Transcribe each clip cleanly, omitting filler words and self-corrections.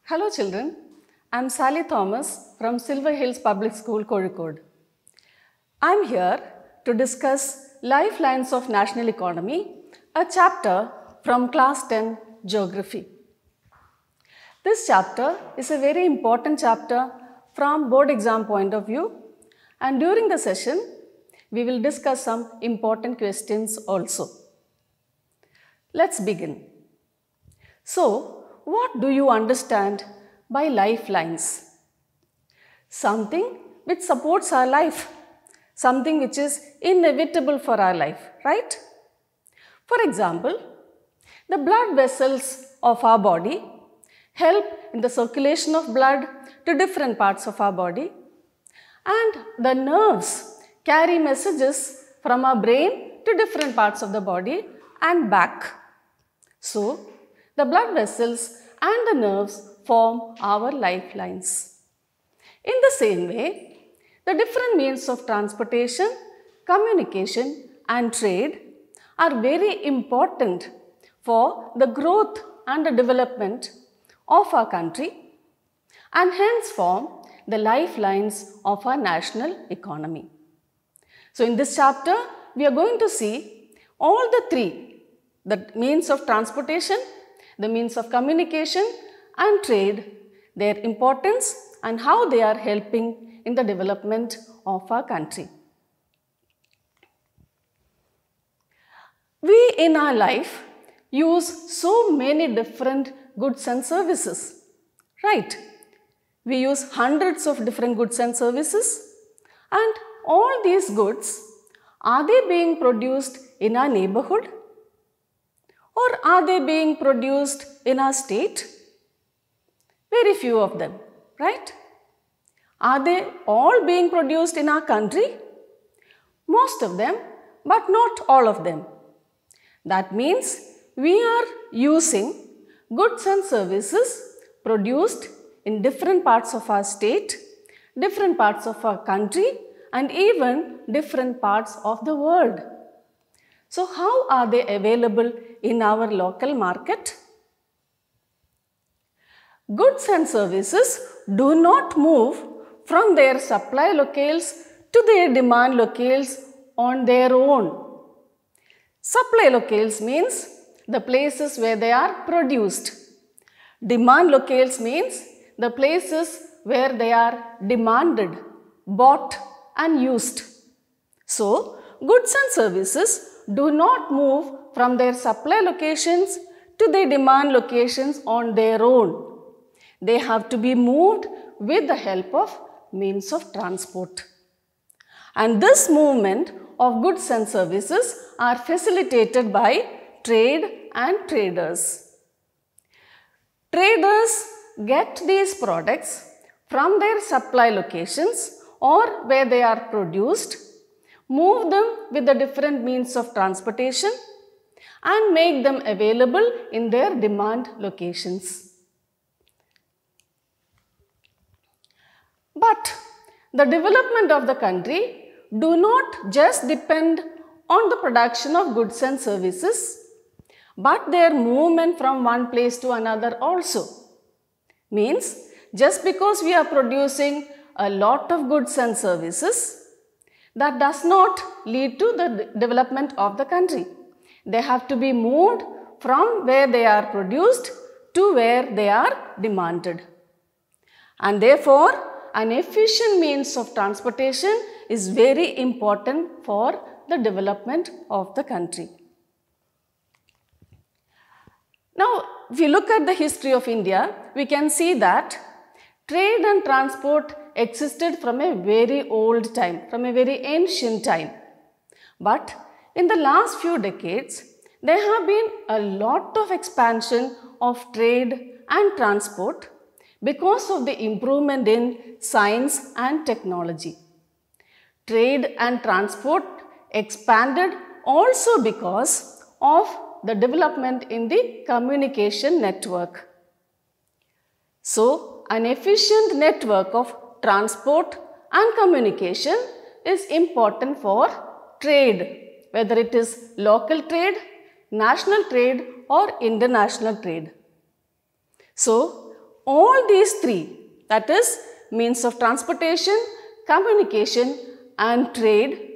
Hello children, I am Sally Thomas from Silver Hills Public School, Kozhikode. I am here to discuss Lifelines of National Economy, a chapter from Class 10 Geography. This chapter is a very important chapter from board exam point of view, and during the session we will discuss some important questions also. Let's begin. So, what do you understand by lifelines? Something which supports our life, something which is inevitable for our life, right? For example, the blood vessels of our body help in the circulation of blood to different parts of our body, and the nerves carry messages from our brain to different parts of the body and back. So, the blood vessels and the nerves form our lifelines. In the same way, the different means of transportation, communication and trade are very important for the growth and the development of our country and hence form the lifelines of our national economy. So, in this chapter, we are going to see all the three, the means of transportation, the means of communication and trade, their importance and how they are helping in the development of our country. We in our life use so many different goods and services, right? We use hundreds of different goods and services, and all these goods, are they being produced in our neighborhood? Or are they being produced in our state? Very few of them, right? Are they all being produced in our country? Most of them, but not all of them. That means we are using goods and services produced in different parts of our state, different parts of our country, and even different parts of the world. So, how are they available in our local market? Goods and services do not move from their supply locales to their demand locales on their own. Supply locales means the places where they are produced. Demand locales means the places where they are demanded, bought and used. So, goods and services do not move from their supply locations to their demand locations on their own. They have to be moved with the help of means of transport. And this movement of goods and services are facilitated by trade and traders. Traders get these products from their supply locations or where they are produced, move them with the different means of transportation and make them available in their demand locations. But the development of the country do not just depend on the production of goods and services, but their movement from one place to another also. Means, just because we are producing a lot of goods and services, that does not lead to the development of the country. They have to be moved from where they are produced to where they are demanded. And therefore, an efficient means of transportation is very important for the development of the country. Now, if you look at the history of India, we can see that trade and transport existed from a very old time, from a very ancient time. But in the last few decades, there have been a lot of expansion of trade and transport because of the improvement in science and technology. Trade and transport expanded also because of the development in the communication network. So, an efficient network of transport and communication is important for trade, whether it is local trade, national trade or international trade. So, all these three, that is means of transportation, communication and trade,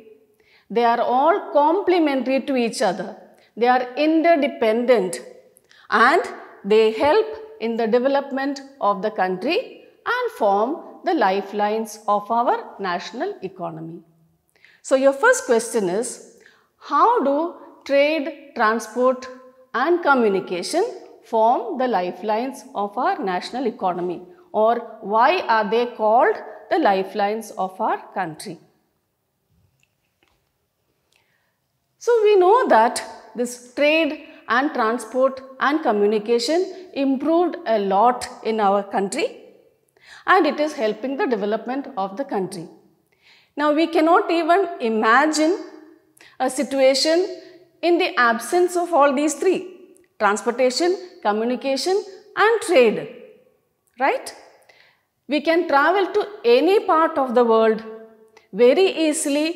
they are all complementary to each other. They are interdependent and they help in the development of the country and form the lifelines of our national economy. So your first question is, how do trade, transport and communication form the lifelines of our national economy, or why are they called the lifelines of our country? So we know that this trade and transport and communication improved a lot in our country and it is helping the development of the country. Now we cannot even imagine a situation in the absence of all these three: transportation, communication and trade, right? We can travel to any part of the world very easily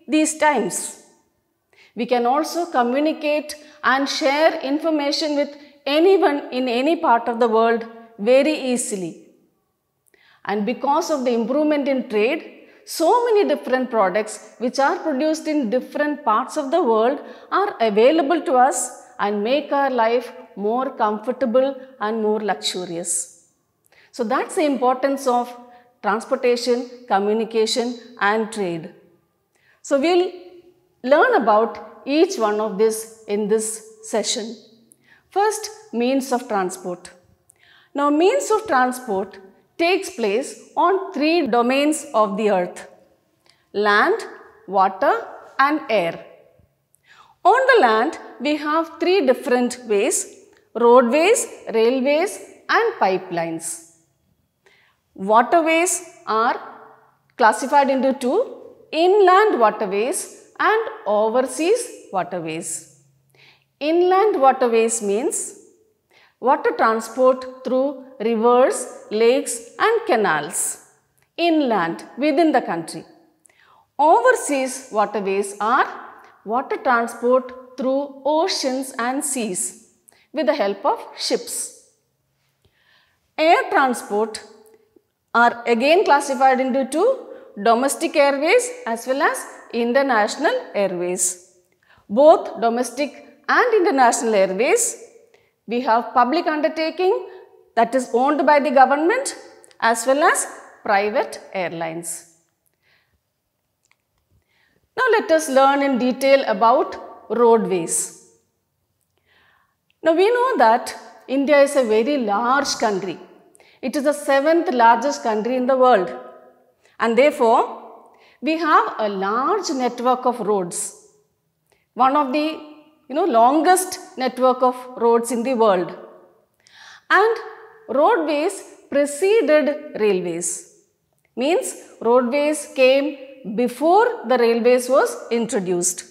these times. We can also communicate and share information with anyone in any part of the world very easily. And because of the improvement in trade, so many different products which are produced in different parts of the world are available to us and make our life more comfortable and more luxurious. So that's the importance of transportation, communication and trade. So we'll learn about each one of this in this session. First, means of transport. Now, means of transport takes place on three domains of the earth: land, water and air. On the land, we have three different ways: roadways, railways and pipelines. Waterways are classified into two: inland waterways and overseas waterways. Inland waterways means water transport through rivers, lakes and canals inland within the country. Overseas waterways are water transport through oceans and seas with the help of ships. Air transport are again classified into two: domestic airways as well as international airways. Both domestic and international airways, we have public undertaking, that is owned by the government, as well as private airlines. Now let us learn in detail about roadways. Now we know that India is a very large country. It is the 7th largest country in the world, and therefore we have a large network of roads. One of the longest network of roads in the world. And roadways preceded railways. Means roadways came before the railways was introduced.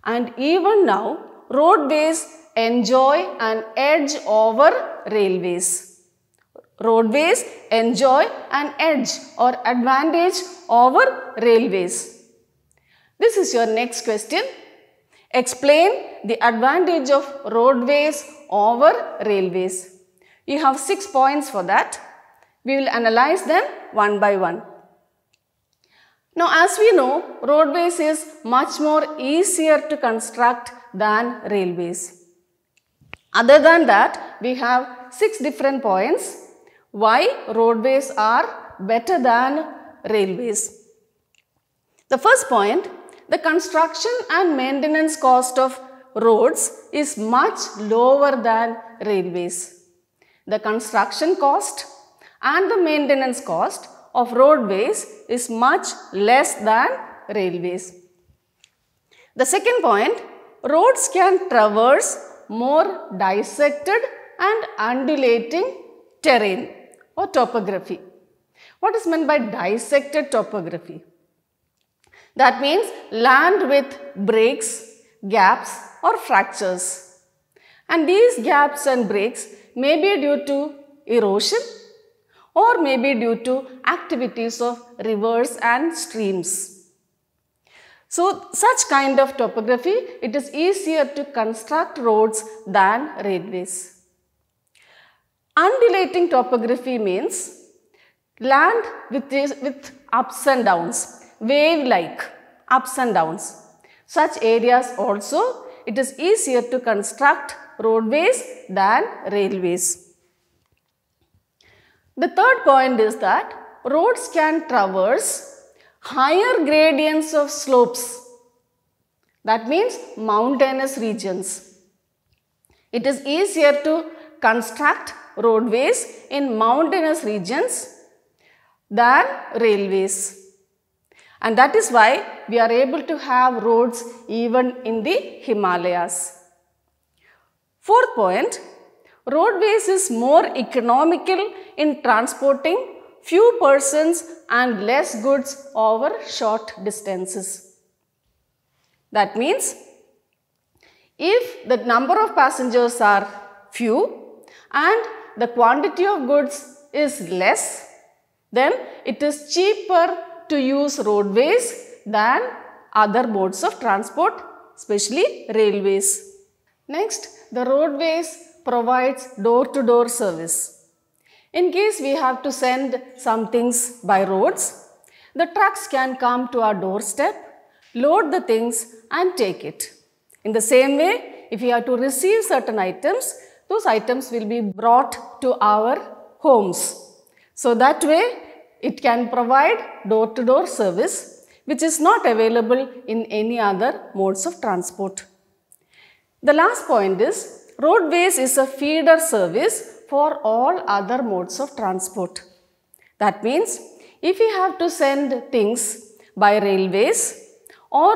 And even now, roadways enjoy an edge over railways. Roadways enjoy an edge or advantage over railways. This is your next question. Explain the advantage of roadways over railways. You have 6 points for that. We will analyze them one by one. Now, as we know, roadways is much more easier to construct than railways. Other than that, we have 6 different points why roadways are better than railways. The first point: the construction and maintenance cost of roads is much lower than railways. The construction cost and the maintenance cost of roadways is much less than railways. The second point: roads can traverse more dissected and undulating terrain or topography. What is meant by dissected topography? That means land with breaks, gaps or fractures. And these gaps and breaks may be due to erosion or may be due to activities of rivers and streams. So, such kind of topography, it is easier to construct roads than railways. Undulating topography means land with ups and downs, wave-like ups and downs. Such areas also, it is easier to construct roadways than railways. The third point is that roads can traverse higher gradients of slopes. That means mountainous regions. It is easier to construct roadways in mountainous regions than railways. And that is why we are able to have roads even in the Himalayas. Fourth point, roadways is more economical in transporting few persons and less goods over short distances. That means if the number of passengers are few and the quantity of goods is less, then it is cheaper to use roadways than other modes of transport, especially railways. Next, the roadways provides door-to-door service. In case we have to send some things by roads, the trucks can come to our doorstep, load the things and take it. In the same way, if we have to receive certain items, those items will be brought to our homes. So that way, it can provide door-to-door service, which is not available in any other modes of transport. The last point is, roadways is a feeder service for all other modes of transport. That means, if we have to send things by railways or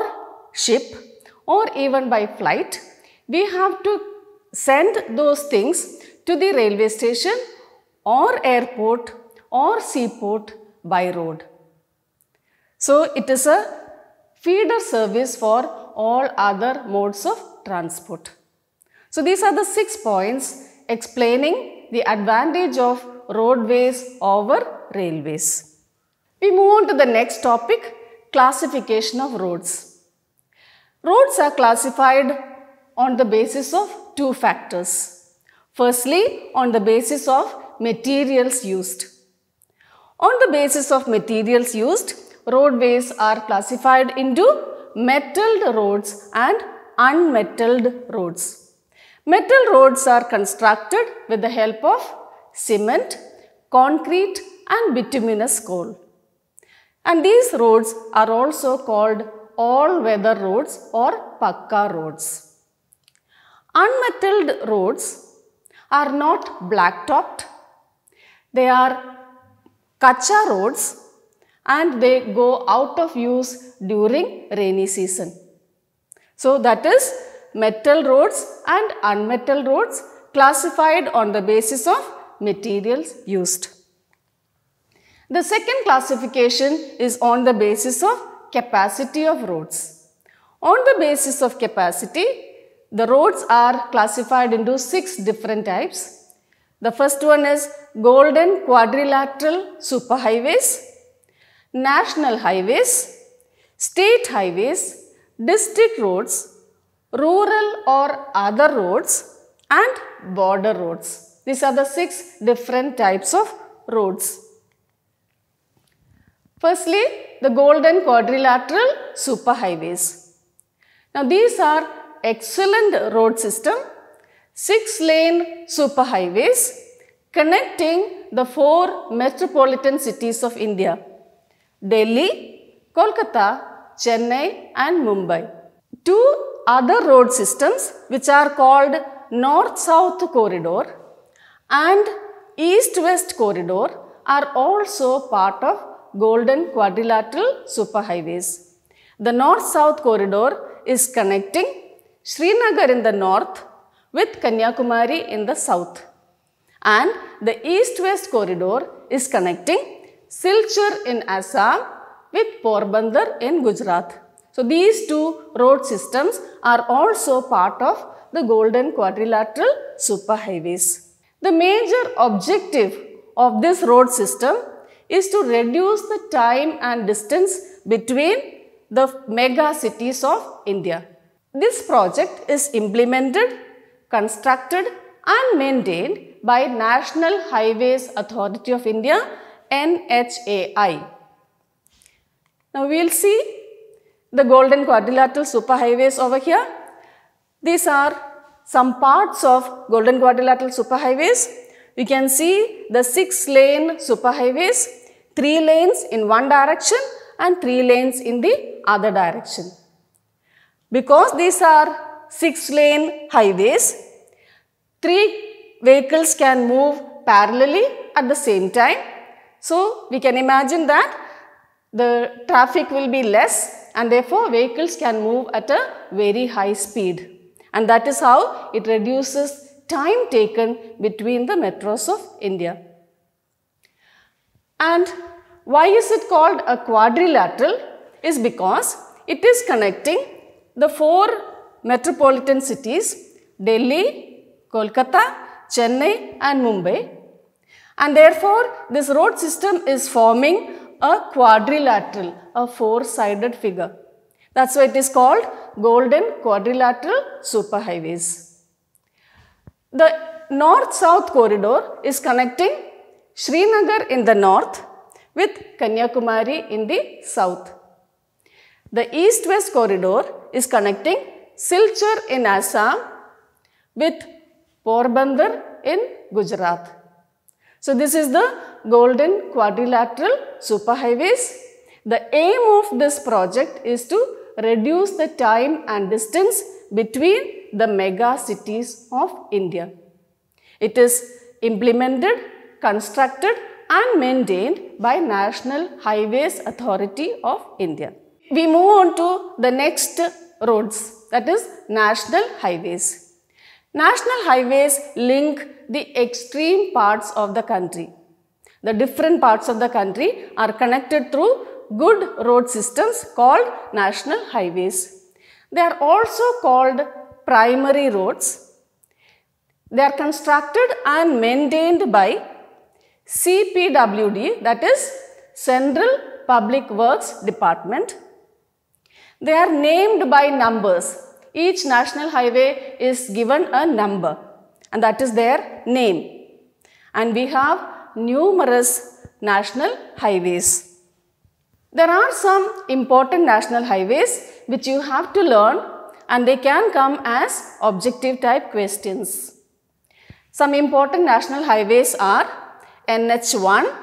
ship or even by flight, we have to send those things to the railway station or airport or seaport by road. So, it is a feeder service for all other modes of transport. So, these are the 6 points explaining the advantage of roadways over railways. We move on to the next topic, classification of roads. Roads are classified on the basis of 2 factors. Firstly, on the basis of materials used. On the basis of materials used, roadways are classified into metalled roads and unmetalled roads. Metal roads are constructed with the help of cement, concrete and bituminous coal. And these roads are also called all-weather roads or Pakka roads. Unmetalled roads are not black-topped. They are Kacha roads and they go out of use during rainy season. So that is metal roads and unmetalled roads classified on the basis of materials used. The second classification is on the basis of capacity of roads. On the basis of capacity, the roads are classified into 6 different types. The first one is golden quadrilateral superhighways, national highways, state highways, district roads, rural or other roads and border roads. These are the 6 different types of roads. Firstly, the golden quadrilateral superhighways. Now these are excellent road system, 6-lane superhighways connecting the 4 metropolitan cities of India, Delhi, Kolkata, Chennai and Mumbai. 2 other road systems which are called North-South Corridor and East-West Corridor are also part of golden quadrilateral superhighways. The North-South Corridor is connecting Srinagar in the north with Kanyakumari in the south, and the East-West Corridor is connecting Silchar in Assam with Porbandar in Gujarat. So these 2 road systems are also part of the golden quadrilateral superhighways. The major objective of this road system is to reduce the time and distance between the mega cities of India. This project is implemented, constructed and maintained by National Highways Authority of India, NHAI. Now we will see the Golden Quadrilateral Superhighways over here. These are some parts of Golden Quadrilateral Superhighways. We can see the 6-lane superhighways, 3 lanes in one direction and 3 lanes in the other direction. Because these are 6-lane highways, 3 vehicles can move parallelly at the same time. So we can imagine that the traffic will be less and therefore vehicles can move at a very high speed. And that is how it reduces time taken between the metros of India. And why is it called a quadrilateral? Is because it is connecting the 4 metropolitan cities, Delhi, Kolkata, Chennai and Mumbai. And therefore, this road system is forming a quadrilateral, a 4-sided figure. That's why it is called Golden Quadrilateral Superhighways. The north-south corridor is connecting Srinagar in the north with Kanyakumari in the south. The east-west corridor is connecting Silchar in Assam with Porbandar in Gujarat. So this is the Golden Quadrilateral Superhighways. The aim of this project is to reduce the time and distance between the mega cities of India. It is implemented, constructed and maintained by National Highways Authority of India. We move on to the next roads, that is National Highways. National Highways link the extreme parts of the country. The different parts of the country are connected through good road systems called National Highways. They are also called primary roads. They are constructed and maintained by CPWD, that is Central Public Works Department. They are named by numbers. Each national highway is given a number and that is their name. And we have numerous national highways. There are some important national highways which you have to learn and they can come as objective type questions. Some important national highways are NH1,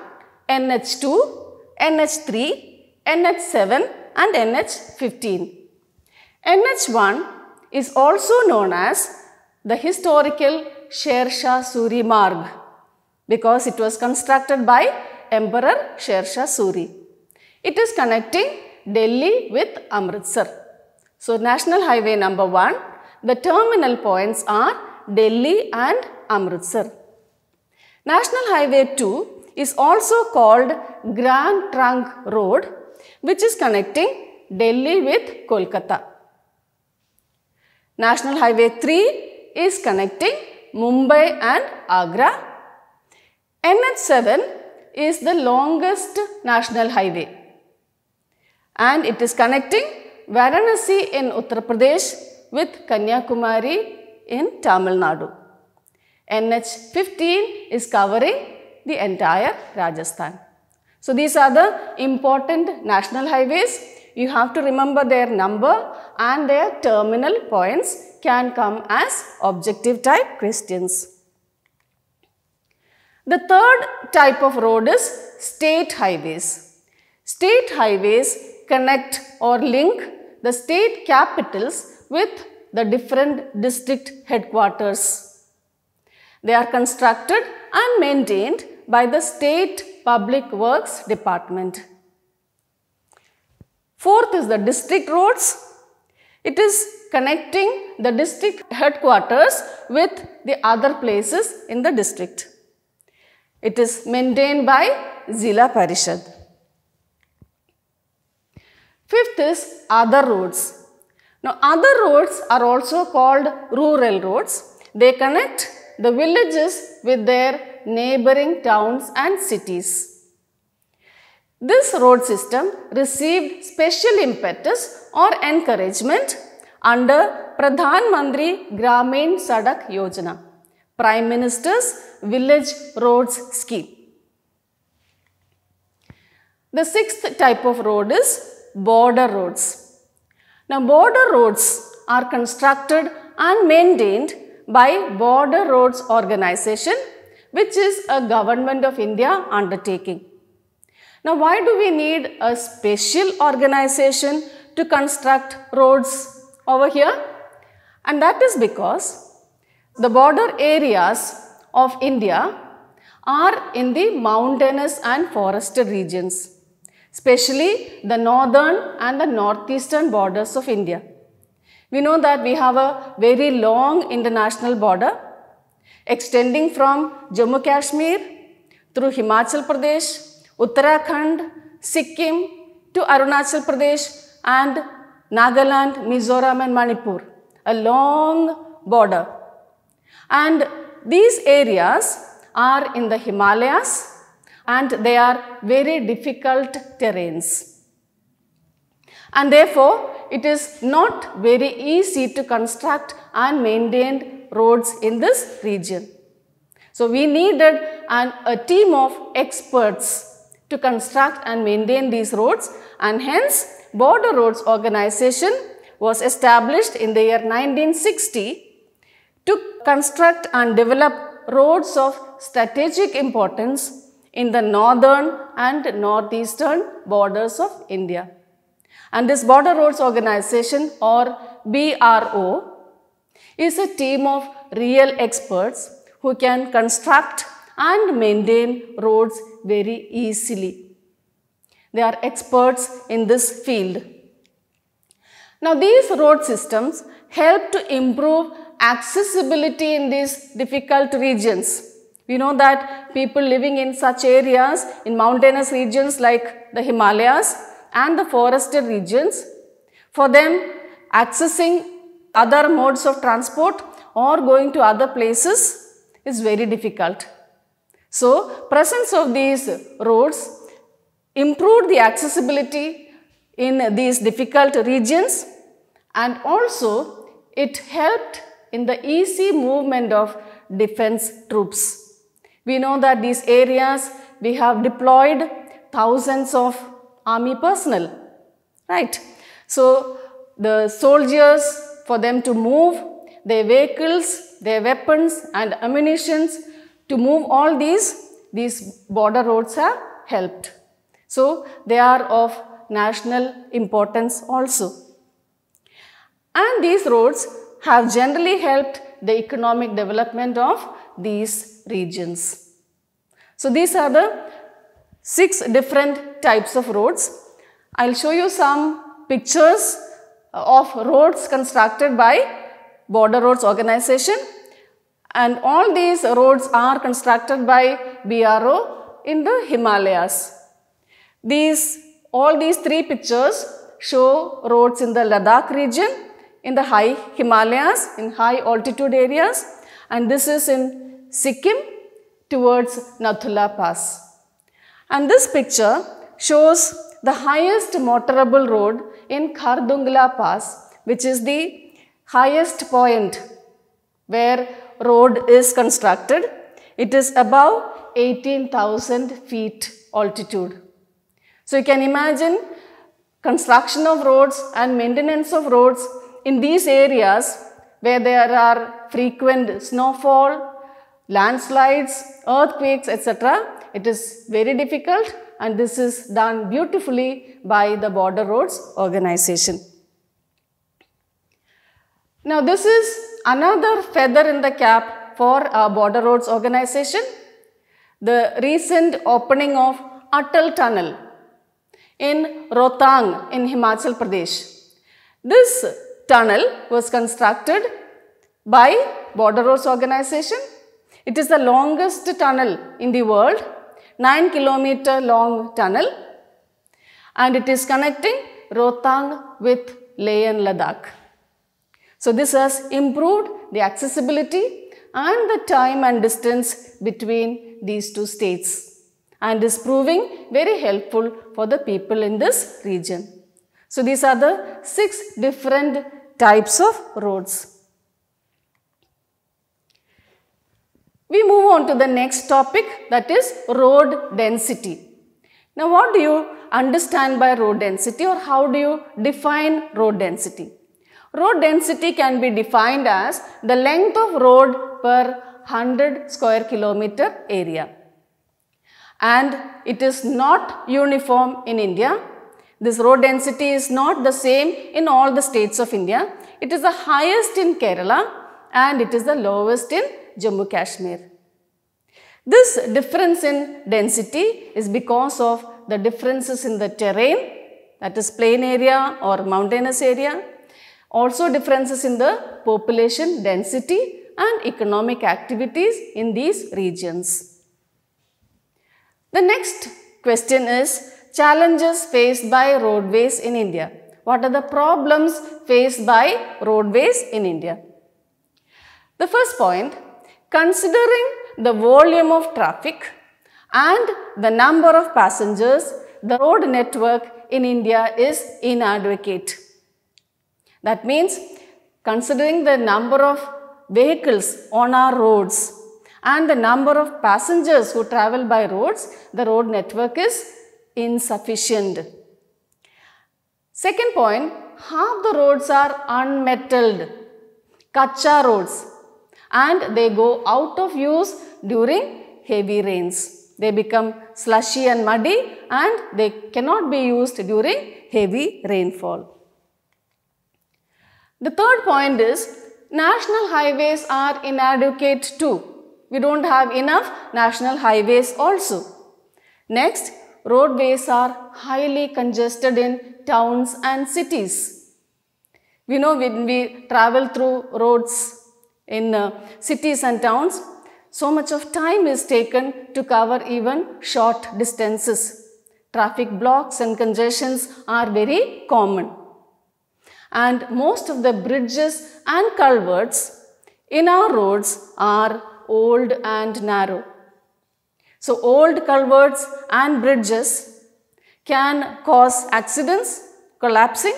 NH2, NH3, NH7 and NH15. NH1 is also known as the historical Sher Shah Suri Marg because it was constructed by Emperor Sher Shah Suri. It is connecting Delhi with Amritsar. So, National Highway number 1, the terminal points are Delhi and Amritsar. National Highway 2 is also called Grand Trunk Road, which is connecting Delhi with Kolkata. National Highway 3 is connecting Mumbai and Agra. NH7 is the longest national highway and it is connecting Varanasi in Uttar Pradesh with Kanyakumari in Tamil Nadu. NH15 is covering the entire Rajasthan. So these are the important national highways. You have to remember their number and their terminal points can come as objective type questions. The third type of road is state highways. State highways connect or link the state capitals with the different district headquarters. They are constructed and maintained by the State Public Works Department. Fourth is the district roads. It is connecting the district headquarters with the other places in the district. It is maintained by Zilla Parishad. Fifth is other roads. Now, other roads are also called rural roads. They connect the villages with their neighboring towns and cities. This road system received special impetus or encouragement under Pradhan Mantri Gramin Sadak Yojana. Prime Minister's Village Roads Scheme. The sixth type of road is border roads. Now, border roads are constructed and maintained by Border Roads Organization, which is a Government of India undertaking. Now, why do we need a special organization to construct roads over here? And that is because the border areas of India are in the mountainous and forested regions, especially the northern and the northeastern borders of India. We know that we have a very long international border extending from Jammu Kashmir through Himachal Pradesh, Uttarakhand, Sikkim to Arunachal Pradesh and Nagaland, Mizoram and Manipur. A long border. And these areas are in the Himalayas and they are very difficult terrains. And therefore, it is not very easy to construct and maintain roads in this region. So, we needed a team of experts to construct and maintain these roads, and hence Border Roads Organization was established in the year 1960 to construct and develop roads of strategic importance in the northern and northeastern borders of India. And this Border Roads Organization, or BRO, is a team of real experts who can construct and maintain roads very easily. They are experts in this field. Now, these road systems help to improve accessibility in these difficult regions. We know that people living in such areas, in mountainous regions like the Himalayas and the forested regions, for them accessing other modes of transport or going to other places is very difficult. So, presence of these roads improved the accessibility in these difficult regions, and also it helped in the easy movement of defense troops. We know that these areas we have deployed thousands of army personnel, right? So, the soldiers, for them to move their vehicles, their weapons and ammunitions, to move all these border roads have helped. So, they are of national importance also. And these roads have generally helped the economic development of these regions. So, these are the 6 different types of roads. I will show you some pictures of roads constructed by Border Roads Organization, and all these roads are constructed by BRO in the Himalayas. All these 3 pictures show roads in the Ladakh region, in the high Himalayas, in high altitude areas, and this is in Sikkim towards Nathula Pass. And this picture shows the highest motorable road in Khardungla Pass, which is the highest point where road is constructed. It is above 18,000 feet altitude. So, you can imagine construction of roads and maintenance of roads in these areas where there are frequent snowfall, landslides, earthquakes, etc. It is very difficult, and this is done beautifully by the Border Roads Organization. Now, this is another feather in the cap for our Border Roads Organization, the recent opening of Atal Tunnel in Rohtang in Himachal Pradesh. This tunnel was constructed by Border Roads Organization. It is the longest tunnel in the world, 9-kilometer long tunnel, and it is connecting Rohtang with Leh and Ladakh. So, this has improved the accessibility and the time and distance between these 2 states, and is proving very helpful for the people in this region. So, these are the 6 different types of roads. We move on to the next topic, that is road density. Now what do you understand by road density, or how do you define road density? Road density can be defined as the length of road per 100 square kilometer area. And it is not uniform in India. This road density is not the same in all the states of India. It is the highest in Kerala and it is the lowest in Jammu Kashmir. This difference in density is because of the differences in the terrain, that is plain area or mountainous area. Also differences in the population density and economic activities in these regions. The next question is challenges faced by roadways in India. What are the problems faced by roadways in India? The first point, considering the volume of traffic and the number of passengers, the road network in India is inadequate. That means, considering the number of vehicles on our roads and the number of passengers who travel by roads, the road network is insufficient. Second point, half the roads are unmetalled, kacha roads, and they go out of use during heavy rains. They become slushy and muddy and they cannot be used during heavy rainfall. The third point is national highways are inadequate too. We don't have enough national highways also. Next, roadways are highly congested in towns and cities. We know when we travel through roads in cities and towns, so much of time is taken to cover even short distances. Traffic blocks and congestions are very common. And most of the bridges and culverts in our roads are old and narrow. So old culverts and bridges can cause accidents, collapsing,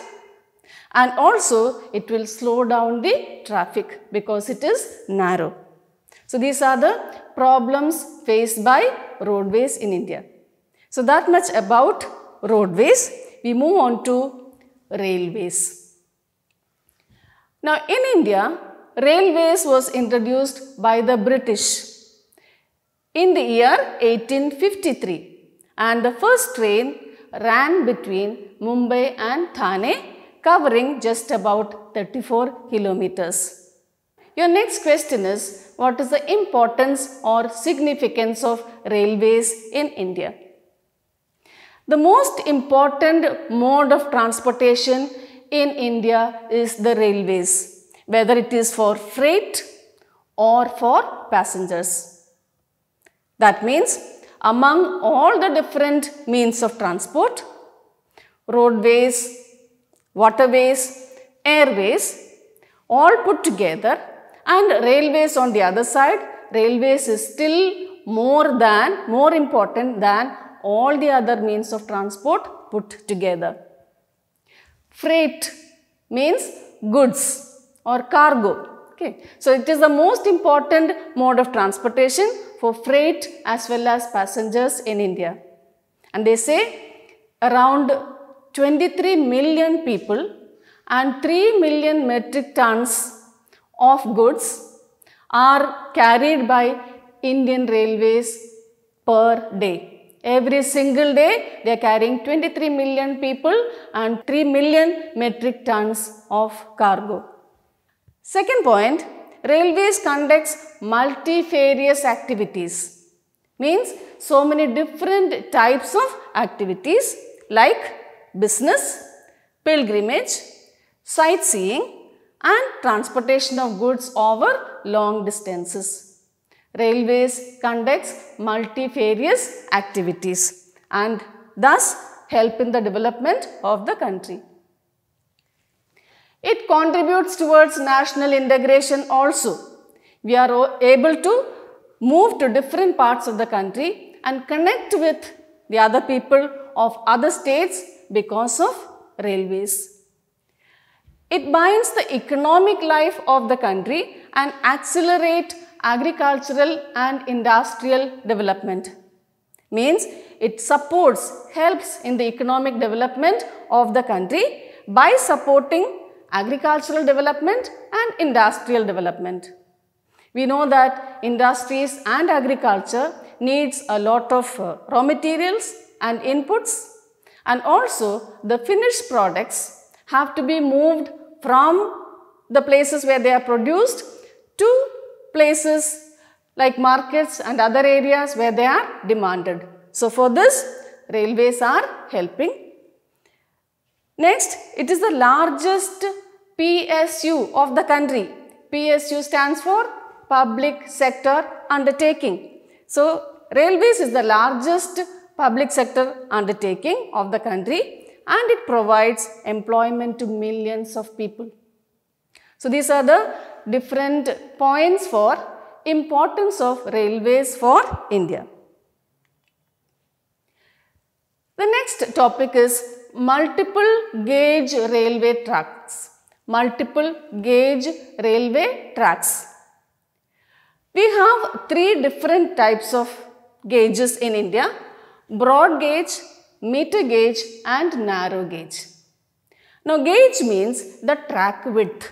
and also it will slow down the traffic because it is narrow. So these are the problems faced by roadways in India. So that much about roadways. We move on to railways. Now in India, railways was introduced by the British in the year 1853, and the first train ran between Mumbai and Thane, covering just about 34 kilometers. Your next question is, what is the importance or significance of railways in India? The most important mode of transportation in India is the railways, whether it is for freight or for passengers. That means, among all the different means of transport, roadways, waterways, airways, all put together, and railways on the other side, railways is still more important than all the other means of transport put together. Freight means goods or cargo. Okay. So it is the most important mode of transportation for freight as well as passengers in India. And they say around 23 million people and 3 million metric tons of goods are carried by Indian Railways per day. Every single day they are carrying 23 million people and 3 million metric tons of cargo. Second point, railways conducts multifarious activities. Means so many different types of activities like business, pilgrimage, sightseeing and transportation of goods over long distances. Railways conducts multifarious activities and thus help in the development of the country. It contributes towards national integration also. We are able to move to different parts of the country and connect with the other people of other states because of railways. It binds the economic life of the country and accelerate agricultural and industrial development. Means it supports, helps in the economic development of the country by supporting agricultural development and industrial development. We know that industries and agriculture needs a lot of raw materials and inputs, and also the finished products have to be moved from the places where they are produced to places like markets and other areas where they are demanded. So, for this railways are helping. Next, it is the largest PSU of the country. PSU stands for Public Sector Undertaking. So, railways is the largest public sector undertaking of the country and it provides employment to millions of people. So, these are the different points for importance of railways for India. The next topic is multiple gauge railway tracks. Multiple gauge railway tracks. We have three different types of gauges in India: broad gauge, meter gauge and narrow gauge. Now, gauge means the track width,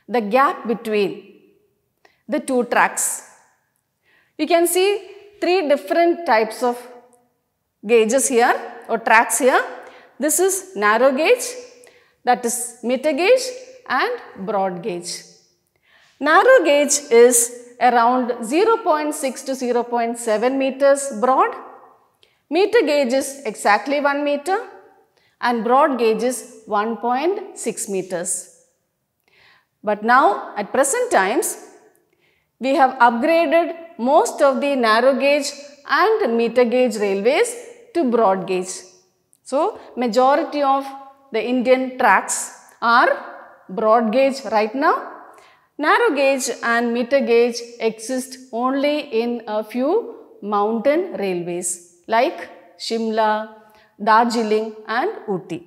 the gap between the two tracks. You can see three different types of gauges here or tracks here. This is narrow gauge, that is meter gauge and broad gauge. Narrow gauge is around 0.6 to 0.7 meters broad. Meter gauge is exactly 1 meter and broad gauge is 1.6 meters. But now at present times, we have upgraded most of the narrow gauge and meter gauge railways to broad gauge. So, majority of the Indian tracks are broad gauge right now. Narrow gauge and meter gauge exist only in a few mountain railways like Shimla, Darjeeling and Ooty.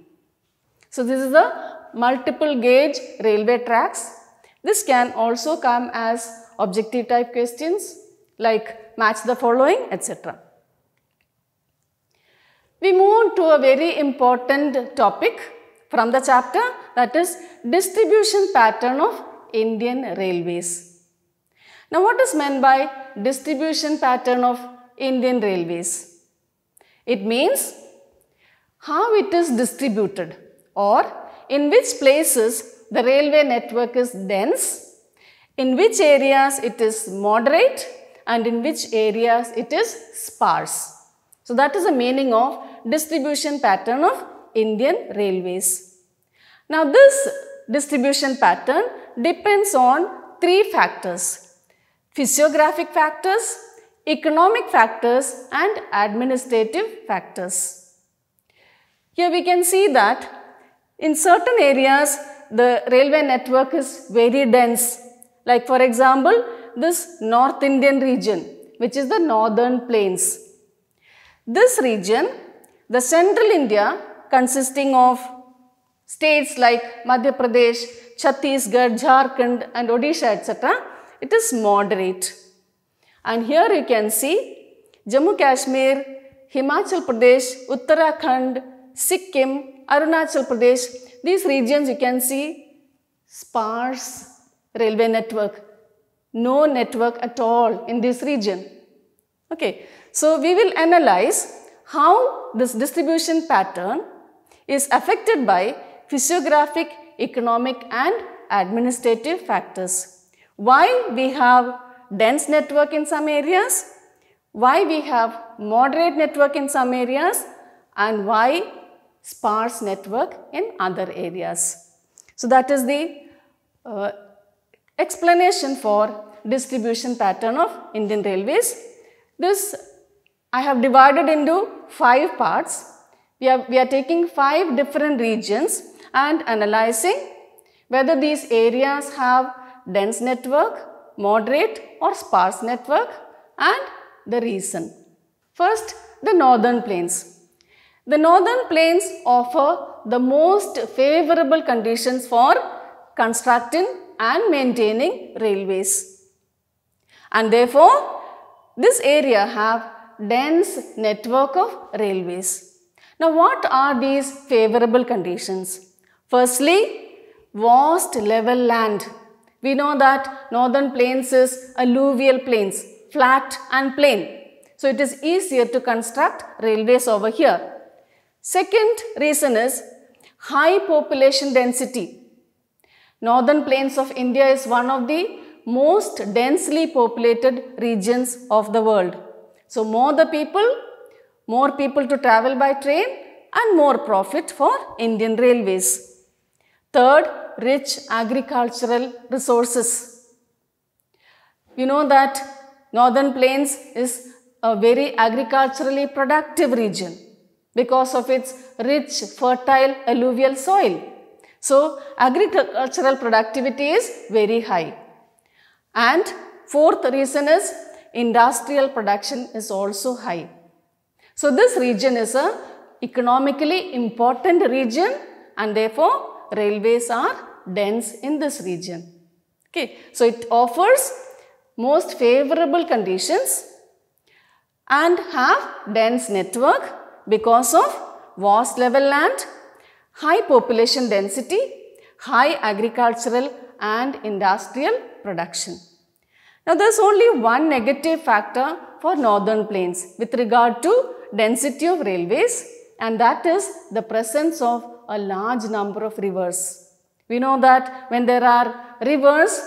So, this is the multiple gauge railway tracks. This can also come as objective type questions like match the following, etc. We move on to a very important topic from the chapter, that is distribution pattern of Indian railways. Now, what is meant by distribution pattern of Indian railways? It means how it is distributed or in which places the railway network is dense, in which areas it is moderate and in which areas it is sparse. So, that is the meaning of distribution pattern of Indian railways. Now, this distribution pattern depends on three factors: physiographic factors, economic factors and administrative factors. Here we can see that in certain areas the railway network is very dense, like for example this North Indian region, which is the northern plains. This region, the central India consisting of states like Madhya Pradesh, Chhattisgarh, Jharkhand and Odisha, etc., it is moderate. And here you can see Jammu Kashmir, Himachal Pradesh, Uttarakhand, Sikkim, Arunachal Pradesh. These regions you can see sparse railway network, no network at all in this region. Okay. So, we will analyze how this distribution pattern is affected by physiographic, economic and administrative factors. Why we have dense network in some areas, why we have moderate network in some areas and why sparse network in other areas. So, that is the explanation for distribution pattern of Indian railways. This I have divided into 5 parts. We are taking 5 different regions and analyzing whether these areas have dense network, moderate or sparse network and the reason. First, the northern plains. The northern plains offer the most favorable conditions for constructing and maintaining railways. and therefore this area have dense network of railways. Now what are these favorable conditions? Firstly, vast level land. We know that northern plains is alluvial plains, flat and plain. So it is easier to construct railways over here. Second reason is high population density. Northern plains of India is one of the most densely populated regions of the world. So more people to travel by train and more profit for Indian railways. Third, rich agricultural resources. We know that northern plains is a very agriculturally productive region because of its rich, fertile alluvial soil. So agricultural productivity is very high. And fourth reason is industrial production is also high. So this region is a economically important region and therefore railways are dense in this region. Okay, so it offers most favorable conditions and have dense network because of vast level land, high population density, high agricultural and industrial production. Now there is only one negative factor for northern plains with regard to density of railways, and that is the presence of a large number of rivers. We know that when there are rivers,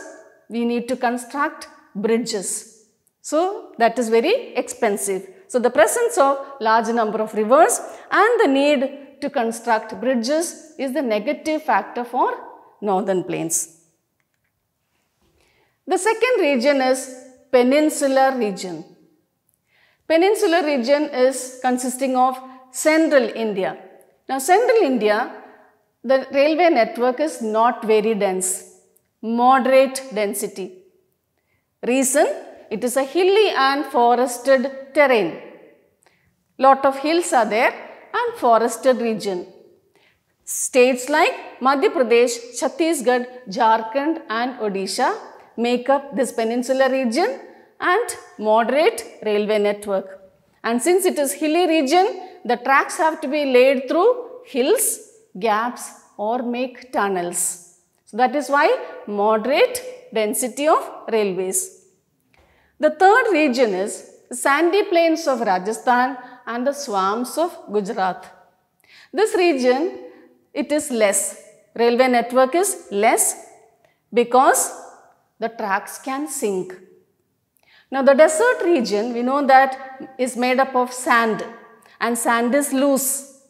we need to construct bridges. So that is very expensive. So the presence of large number of rivers and the need to construct bridges is the negative factor for northern plains. The second region is peninsular region. Peninsular region is consisting of central India. Now central India, the railway network is not very dense, moderate density. Reason? It is a hilly and forested terrain. Lot of hills are there and forested region. States like Madhya Pradesh, Chhattisgarh, Jharkhand and Odisha make up this peninsular region and moderate railway network. And since it is hilly region, the tracks have to be laid through hills, gaps or make tunnels. So that is why moderate density of railways. The third region is the sandy plains of Rajasthan and the swamps of Gujarat. This region, it is less. Railway network is less because the tracks can sink. Now the desert region, we know that is made up of sand and sand is loose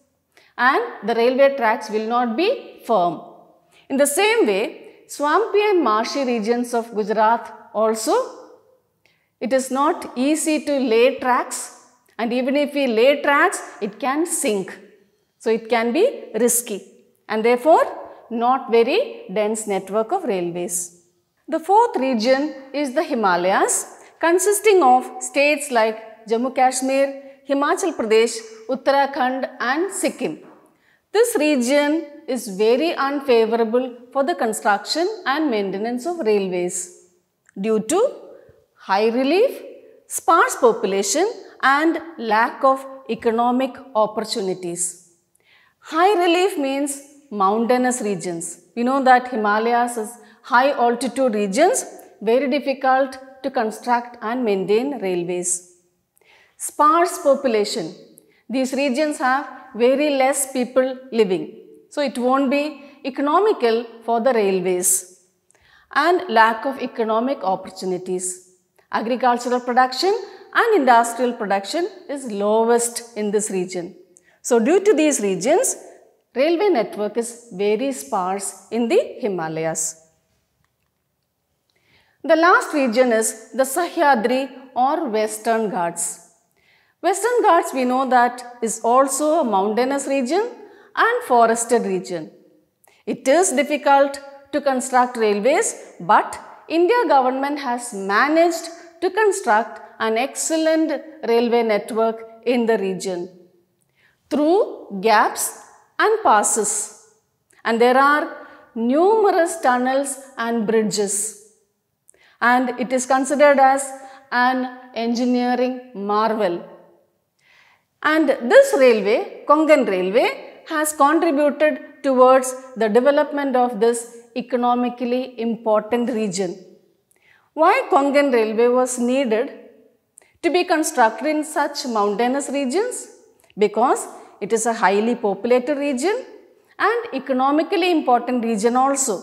and the railway tracks will not be firm. In the same way, swampy and marshy regions of Gujarat also, it is not easy to lay tracks, and even if we lay tracks, it can sink. So it can be risky and therefore not very dense network of railways. The fourth region is the Himalayas, consisting of states like Jammu Kashmir, Himachal Pradesh, Uttarakhand and Sikkim. This region is very unfavorable for the construction and maintenance of railways due to high relief, sparse population and lack of economic opportunities. High relief means mountainous regions. We know that Himalayas is high altitude regions, very difficult to construct and maintain railways. Sparse population. These regions have very less people living. So it won't be economical for the railways. And lack of economic opportunities. Agricultural production and industrial production is lowest in this region. So due to these regions, railway network is very sparse in the Himalayas. The last region is the Sahyadri or Western Ghats. Western Ghats, we know that is also a mountainous region and forested region. It is difficult to construct railways, but India government has managed to construct an excellent railway network in the region through gaps and passes. And there are numerous tunnels and bridges. And it is considered as an engineering marvel. And this railway, Konkan Railway, has contributed towards the development of this economically important region. Why Konkan Railway was needed to be constructed in such mountainous regions? Because it is a highly populated region and economically important region also.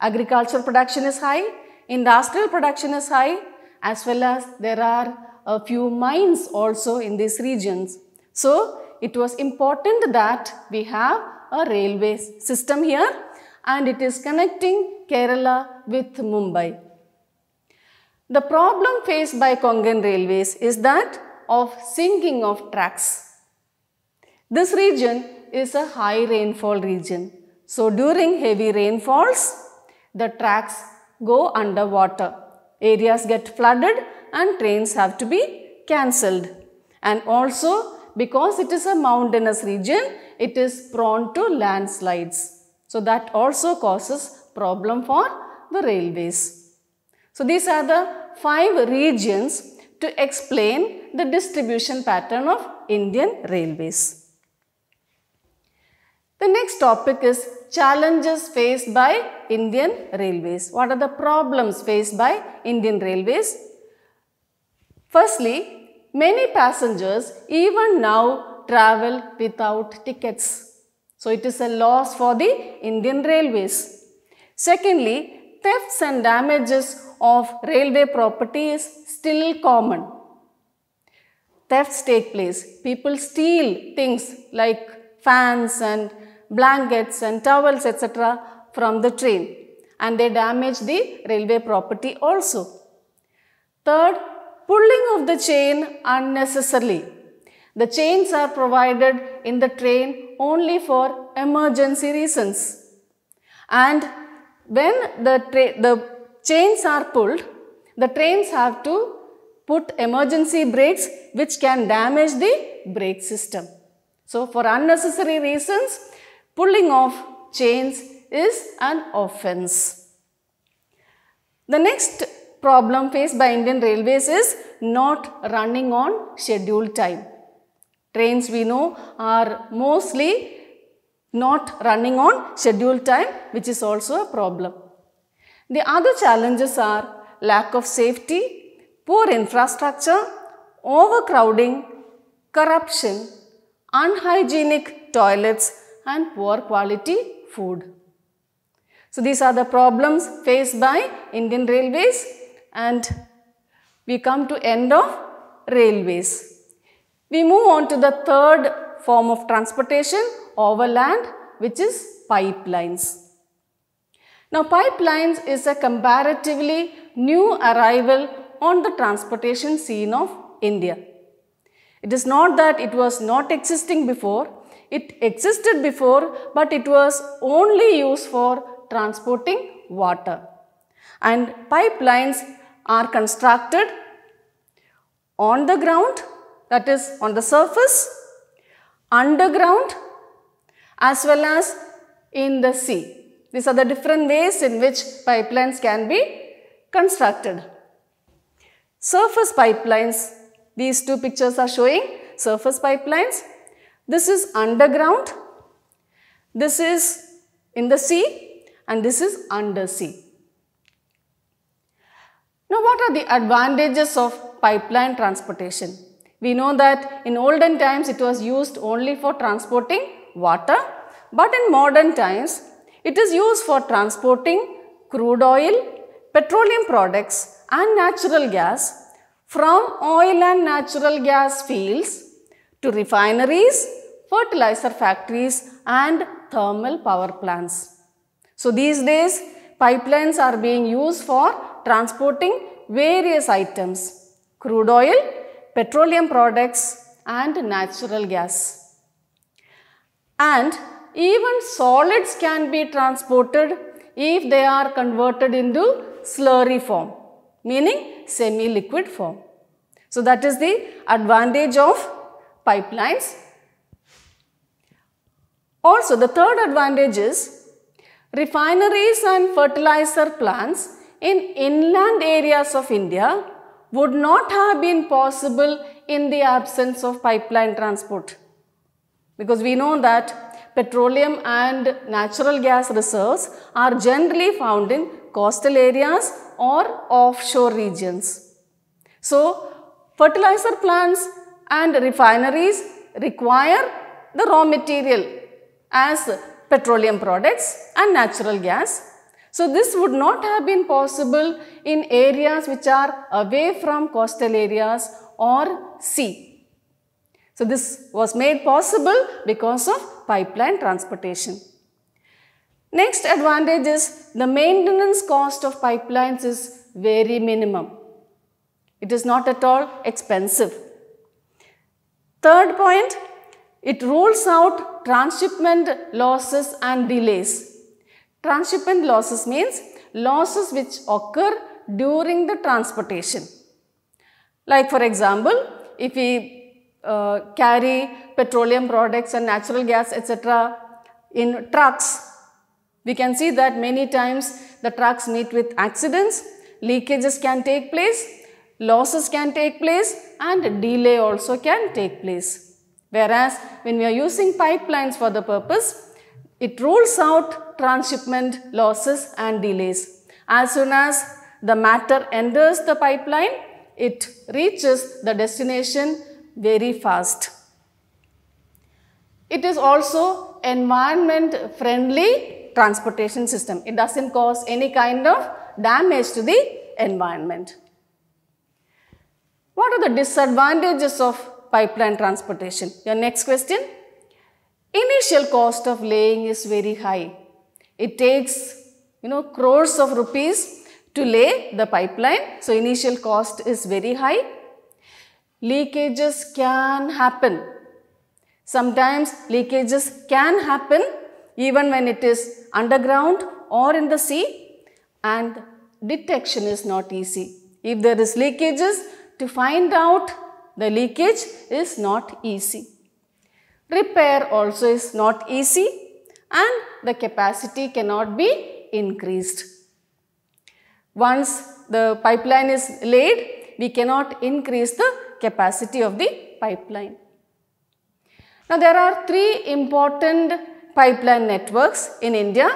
Agricultural production is high, industrial production is high, as well as there are a few mines also in these regions. So, it was important that we have a railway system here and it is connecting Kerala with Mumbai. The problem faced by Konkan Railways is that of sinking of tracks. This region is a high rainfall region. So, during heavy rainfalls, the tracks go underwater. Areas get flooded and trains have to be cancelled. And also, because it is a mountainous region, it is prone to landslides. So, that also causes problem for the railways. So, these are the 5 regions to explain the distribution pattern of Indian railways. The next topic is challenges faced by Indian railways. What are the problems faced by Indian railways? Firstly, many passengers even now travel without tickets. So, it is a loss for the Indian railways. Secondly, thefts and damages of railway property is still common. Thefts take place. People steal things like fans and blankets and towels etc. from the train and they damage the railway property also. Third, pulling of the chain unnecessarily. The chains are provided in the train only for emergency reasons. And when the chains are pulled, the trains have to put emergency brakes which can damage the brake system. So, for unnecessary reasons, pulling of chains is an offence. The next problem faced by Indian railways is not running on scheduled time. Trains we know are mostly not running on scheduled time, which is also a problem. The other challenges are lack of safety, poor infrastructure, overcrowding, corruption, unhygienic toilets and poor quality food. So, these are the problems faced by Indian railways and we come to end of railways. We move on to the third form of transportation, overland, which is pipelines. Now, pipelines is a comparatively new arrival on the transportation scene of India. It is not that it was not existing before. It existed before, but it was only used for transporting water. And pipelines are constructed on the ground, that is on the surface, underground, as well as in the sea. These are the different ways in which pipelines can be constructed. Surface pipelines, these two pictures are showing surface pipelines. This is underground, this is in the sea and this is undersea. Now, what are the advantages of pipeline transportation? We know that in olden times it was used only for transporting water, but in modern times it is used for transporting crude oil, petroleum products and natural gas from oil and natural gas fields to refineries, fertilizer factories and thermal power plants. So, these days pipelines are being used for transporting various items, crude oil, petroleum products and natural gas. And even solids can be transported if they are converted into slurry form, meaning semi-liquid form. So, that is the advantage of pipelines. Also, the third advantage is refineries and fertilizer plants in inland areas of India would not have been possible in the absence of pipeline transport. Because we know that petroleum and natural gas reserves are generally found in coastal areas or offshore regions. So, fertilizer plants and refineries require the raw material as petroleum products and natural gas. So, this would not have been possible in areas which are away from coastal areas or sea. So, this was made possible because of pipeline transportation. Next advantage is the maintenance cost of pipelines is very minimum. It is not at all expensive. Third point, it rules out transshipment losses and delays. Transshipment losses means losses which occur during the transportation. Like for example, if we carry petroleum products and natural gas etc. in trucks, we can see that many times the trucks meet with accidents, leakages can take place, losses can take place and delay also can take place. Whereas when we are using pipelines for the purpose, it rules out transshipment losses and delays. As soon as the matter enters the pipeline, it reaches the destination very fast. It is also environment friendly transportation system. It doesn't cause any kind of damage to the environment. What are the disadvantages of pipeline transportation? Your next question. Initial cost of laying is very high. It takes crores of rupees to lay the pipeline. So, initial cost is very high. Leakages can happen. Sometimes leakages can happen even when it is underground or in the sea, and detection is not easy. If there is leakages, to find out the leakage is not easy. Repair also is not easy and the capacity cannot be increased. Once the pipeline is laid, we cannot increase the capacity of the pipeline. Now, there are three important pipeline networks in India.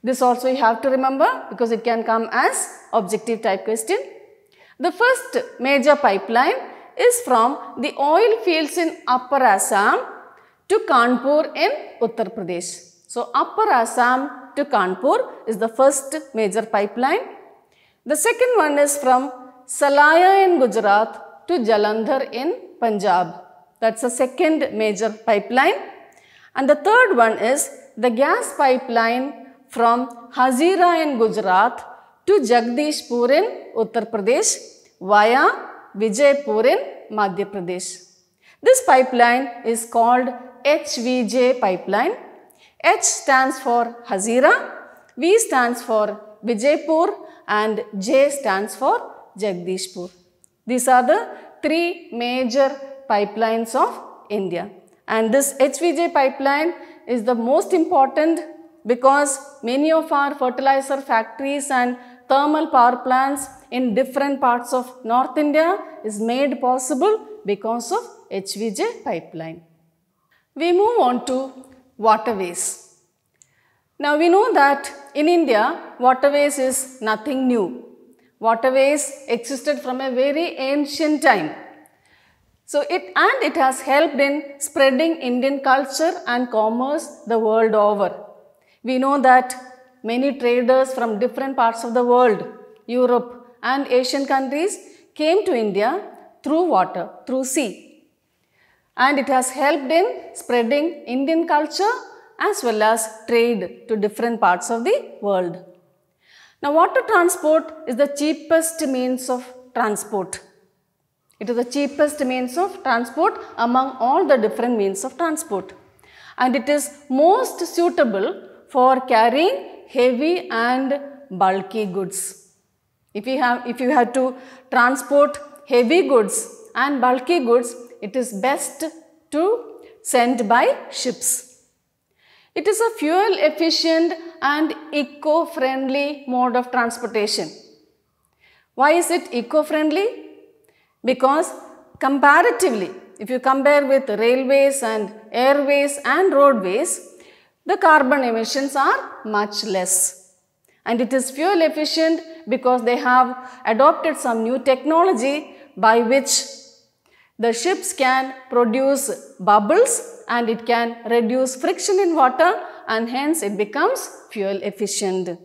This also you have to remember because it can come as objective type question. The first major pipeline is from the oil fields in Upper Assam to Kanpur in Uttar Pradesh. So, Upper Assam to Kanpur is the first major pipeline. The second one is from Salaya in Gujarat to Jalandhar in Punjab. That's the second major pipeline. And the third one is the gas pipeline from Hazira in Gujarat to Jagdishpur in Uttar Pradesh via Vijaypur in Madhya Pradesh. This pipeline is called HVJ pipeline. H stands for Hazira, V stands for Vijaypur and J stands for Jagdishpur. These are the three major pipelines of India. And this HVJ pipeline is the most important because many of our fertilizer factories and thermal power plants in different parts of North India is made possible because of HVJ pipeline. We move on to waterways. Now we know that in India, waterways is nothing new. Waterways existed from a very ancient time. So it has helped in spreading Indian culture and commerce the world over. We know that many traders from different parts of the world, Europe and Asian countries came to India through water, through sea. And it has helped in spreading Indian culture as well as trade to different parts of the world. Now, water transport is the cheapest means of transport. It is the cheapest means of transport among all the different means of transport. And it is most suitable for carrying heavy and bulky goods. If you have to transport heavy goods and bulky goods, it is best to send by ships. It is a fuel efficient and eco-friendly mode of transportation. Why is it eco-friendly? Because comparatively, if you compare with railways and airways and roadways, the carbon emissions are much less. And it is fuel efficient because they have adopted some new technology by which the ships can produce bubbles and it can reduce friction in water, and hence it becomes fuel efficient.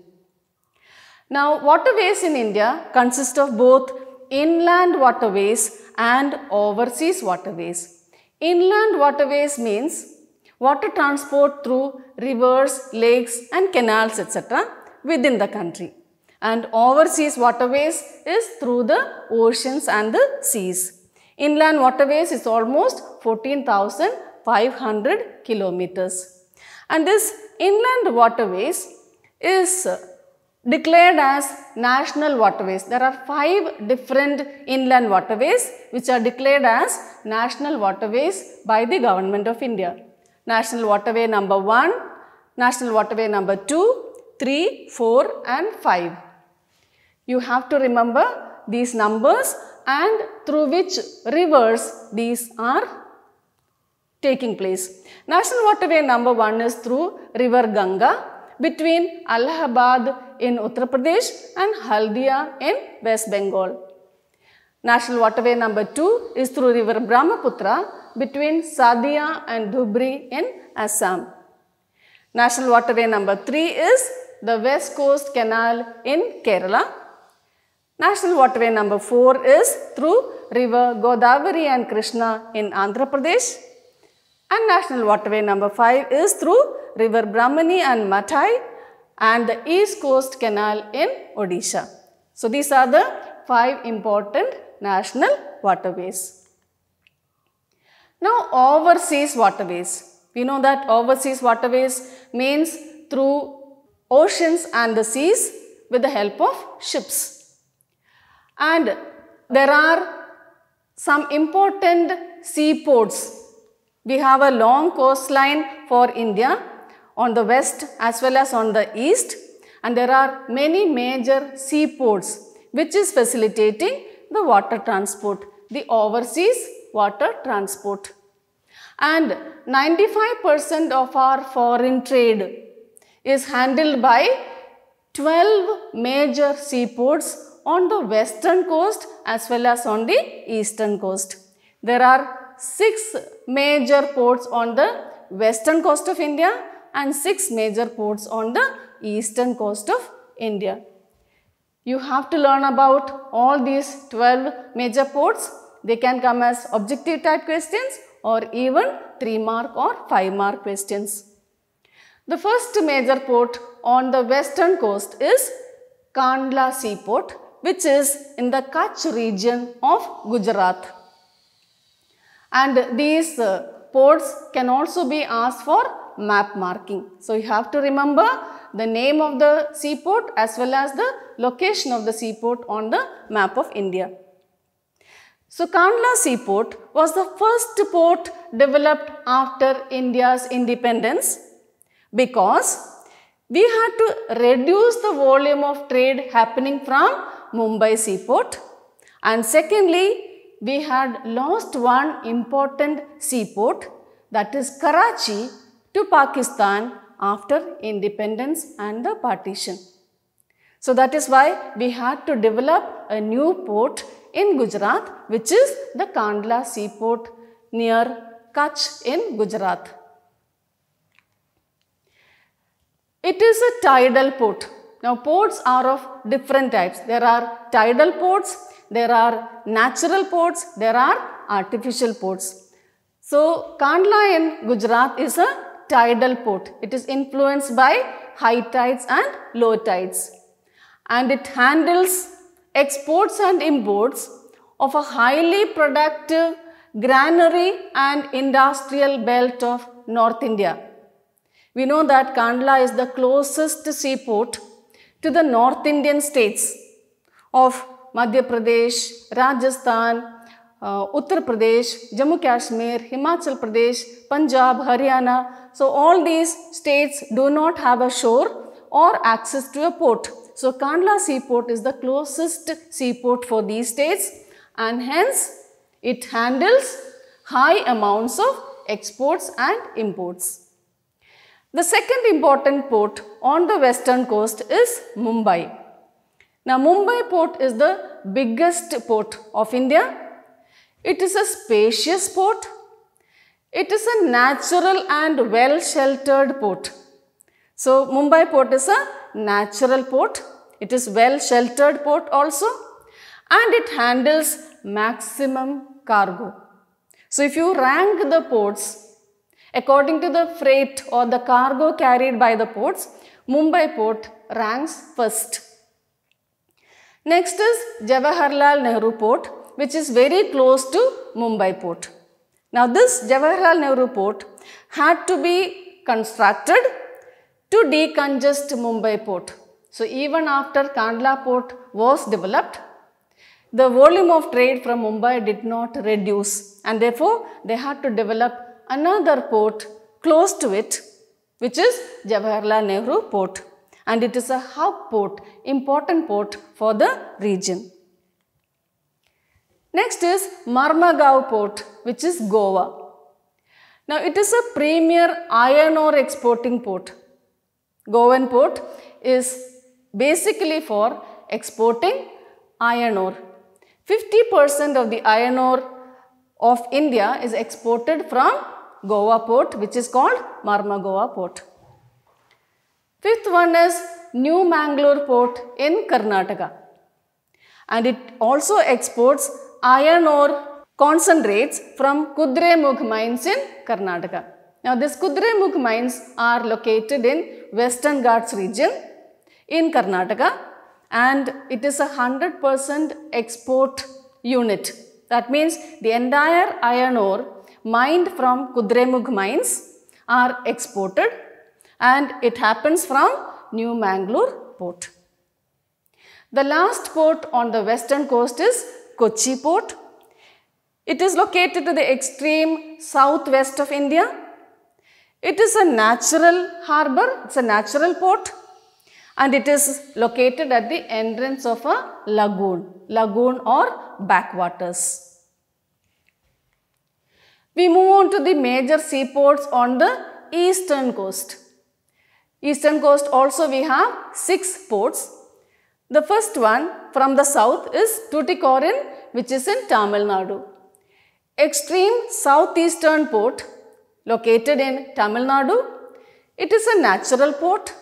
Now, waterways in India consist of both inland waterways and overseas waterways. Inland waterways means water transport through rivers, lakes and canals etc. within the country. And overseas waterways is through the oceans and the seas. Inland waterways is almost 14,500 kilometers. And this inland waterways is declared as national waterways. There are 5 different inland waterways which are declared as national waterways by the Government of India. National waterway number 1, national waterway number 2, 3, 4 and 5. You have to remember these numbers and through which rivers these are taking place. National waterway number 1 is through river Ganga between Allahabad in Uttar Pradesh and Haldia in West Bengal. National waterway number 2 is through river Brahmaputra between Sadia and Dhubri in Assam. National waterway number 3 is the West Coast Canal in Kerala. National waterway number 4 is through river Godavari and Krishna in Andhra Pradesh. And national waterway number 5 is through river Brahmani and Mathai and the East Coast Canal in Odisha. So, these are the 5 important national waterways. Now, overseas waterways. We know that overseas waterways means through oceans and the seas with the help of ships. And there are some important seaports. We have a long coastline for India on the west as well as on the east, and there are many major seaports which is facilitating the water transport, the overseas water transport. And 95% of our foreign trade is handled by 12 major seaports on the western coast as well as on the eastern coast. There are 6 major ports on the western coast of India and 6 major ports on the eastern coast of India. You have to learn about all these 12 major ports. They can come as objective type questions or even 3 mark or 5 mark questions. The first major port on the western coast is Kandla Seaport, which is in the Kutch region of Gujarat. And these ports can also be asked for map marking. So, you have to remember the name of the seaport as well as the location of the seaport on the map of India. So, Kandla Seaport was the first port developed after India's independence because we had to reduce the volume of trade happening from Mumbai Seaport, and secondly, we had lost one important seaport, that is Karachi, to Pakistan after independence and the partition. So, that is why we had to develop a new port in Gujarat, which is the Kandla Seaport near Kutch in Gujarat. It is a tidal port. Now, ports are of different types. There are tidal ports, there are natural ports, there are artificial ports. So, Kandla in Gujarat is a tidal port. It is influenced by high tides and low tides, and it handles exports and imports of a highly productive granary and industrial belt of North India. We know that Kandla is the closest seaport to the North Indian states of Madhya Pradesh, Rajasthan, Uttar Pradesh, Jammu Kashmir, Himachal Pradesh, Punjab, Haryana. So, all these states do not have a shore or access to a port. So Kandla seaport is the closest seaport for these states, and hence it handles high amounts of exports and imports. The second important port on the western coast is Mumbai. Now Mumbai port is the biggest port of India. It is a spacious port. It is a natural and well sheltered port. So Mumbai port is a natural port. It is well sheltered port also, and it handles maximum cargo. So if you rank the ports according to the freight or the cargo carried by the ports, Mumbai port ranks first. Next is Jawaharlal Nehru port, which is very close to Mumbai port. Now this Jawaharlal Nehru port had to be constructed to decongest Mumbai port. So even after Kandla port was developed, the volume of trade from Mumbai did not reduce, and therefore they had to develop another port close to it, which is Jawaharlal Nehru port, and it is a hub port, important port for the region. Next is Marmagaon port, which is Goa. Now it is a premier iron ore exporting port. Goan port is basically for exporting iron ore. 50% of the iron ore of India is exported from Goa port, which is called Marmagaon port. Fifth one is New Mangalore port in Karnataka, and it also exports iron ore concentrates from Kudremukh mines in Karnataka. Now these Kudremukh mines are located in Western Ghats region in Karnataka, and it is a 100% export unit. That means the entire iron ore mined from Kudremukh mines are exported, and it happens from New Mangalore port. The last port on the western coast is Kochi port. It is located to the extreme southwest of India. It is a natural harbour, it's a natural port, and it is located at the entrance of a lagoon or backwaters. We move on to the major seaports on the eastern coast. Eastern coast also we have 6 ports. The first one from the south is Tuticorin, which is in Tamil Nadu. Extreme southeastern port located in Tamil Nadu. It is a natural port,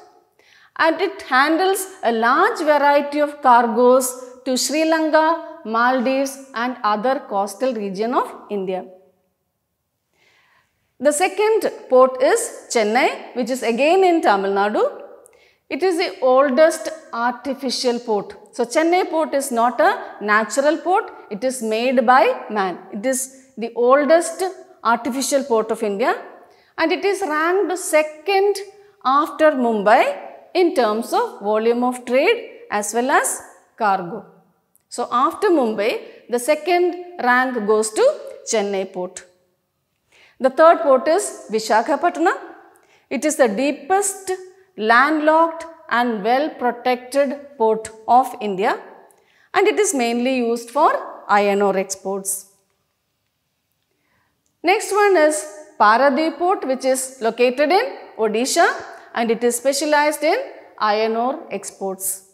and it handles a large variety of cargoes to Sri Lanka, Maldives and other coastal region of India. The second port is Chennai, which is again in Tamil Nadu. It is the oldest artificial port. So Chennai port is not a natural port, it is made by man. It is the oldest artificial port of India, and it is ranked second after Mumbai in terms of volume of trade as well as cargo. So after Mumbai, the second rank goes to Chennai port. The third port is Visakhapatnam. It is the deepest, landlocked and well protected port of India, and it is mainly used for iron ore exports. Next one is Paradip port, which is located in Odisha, and it is specialized in iron ore exports.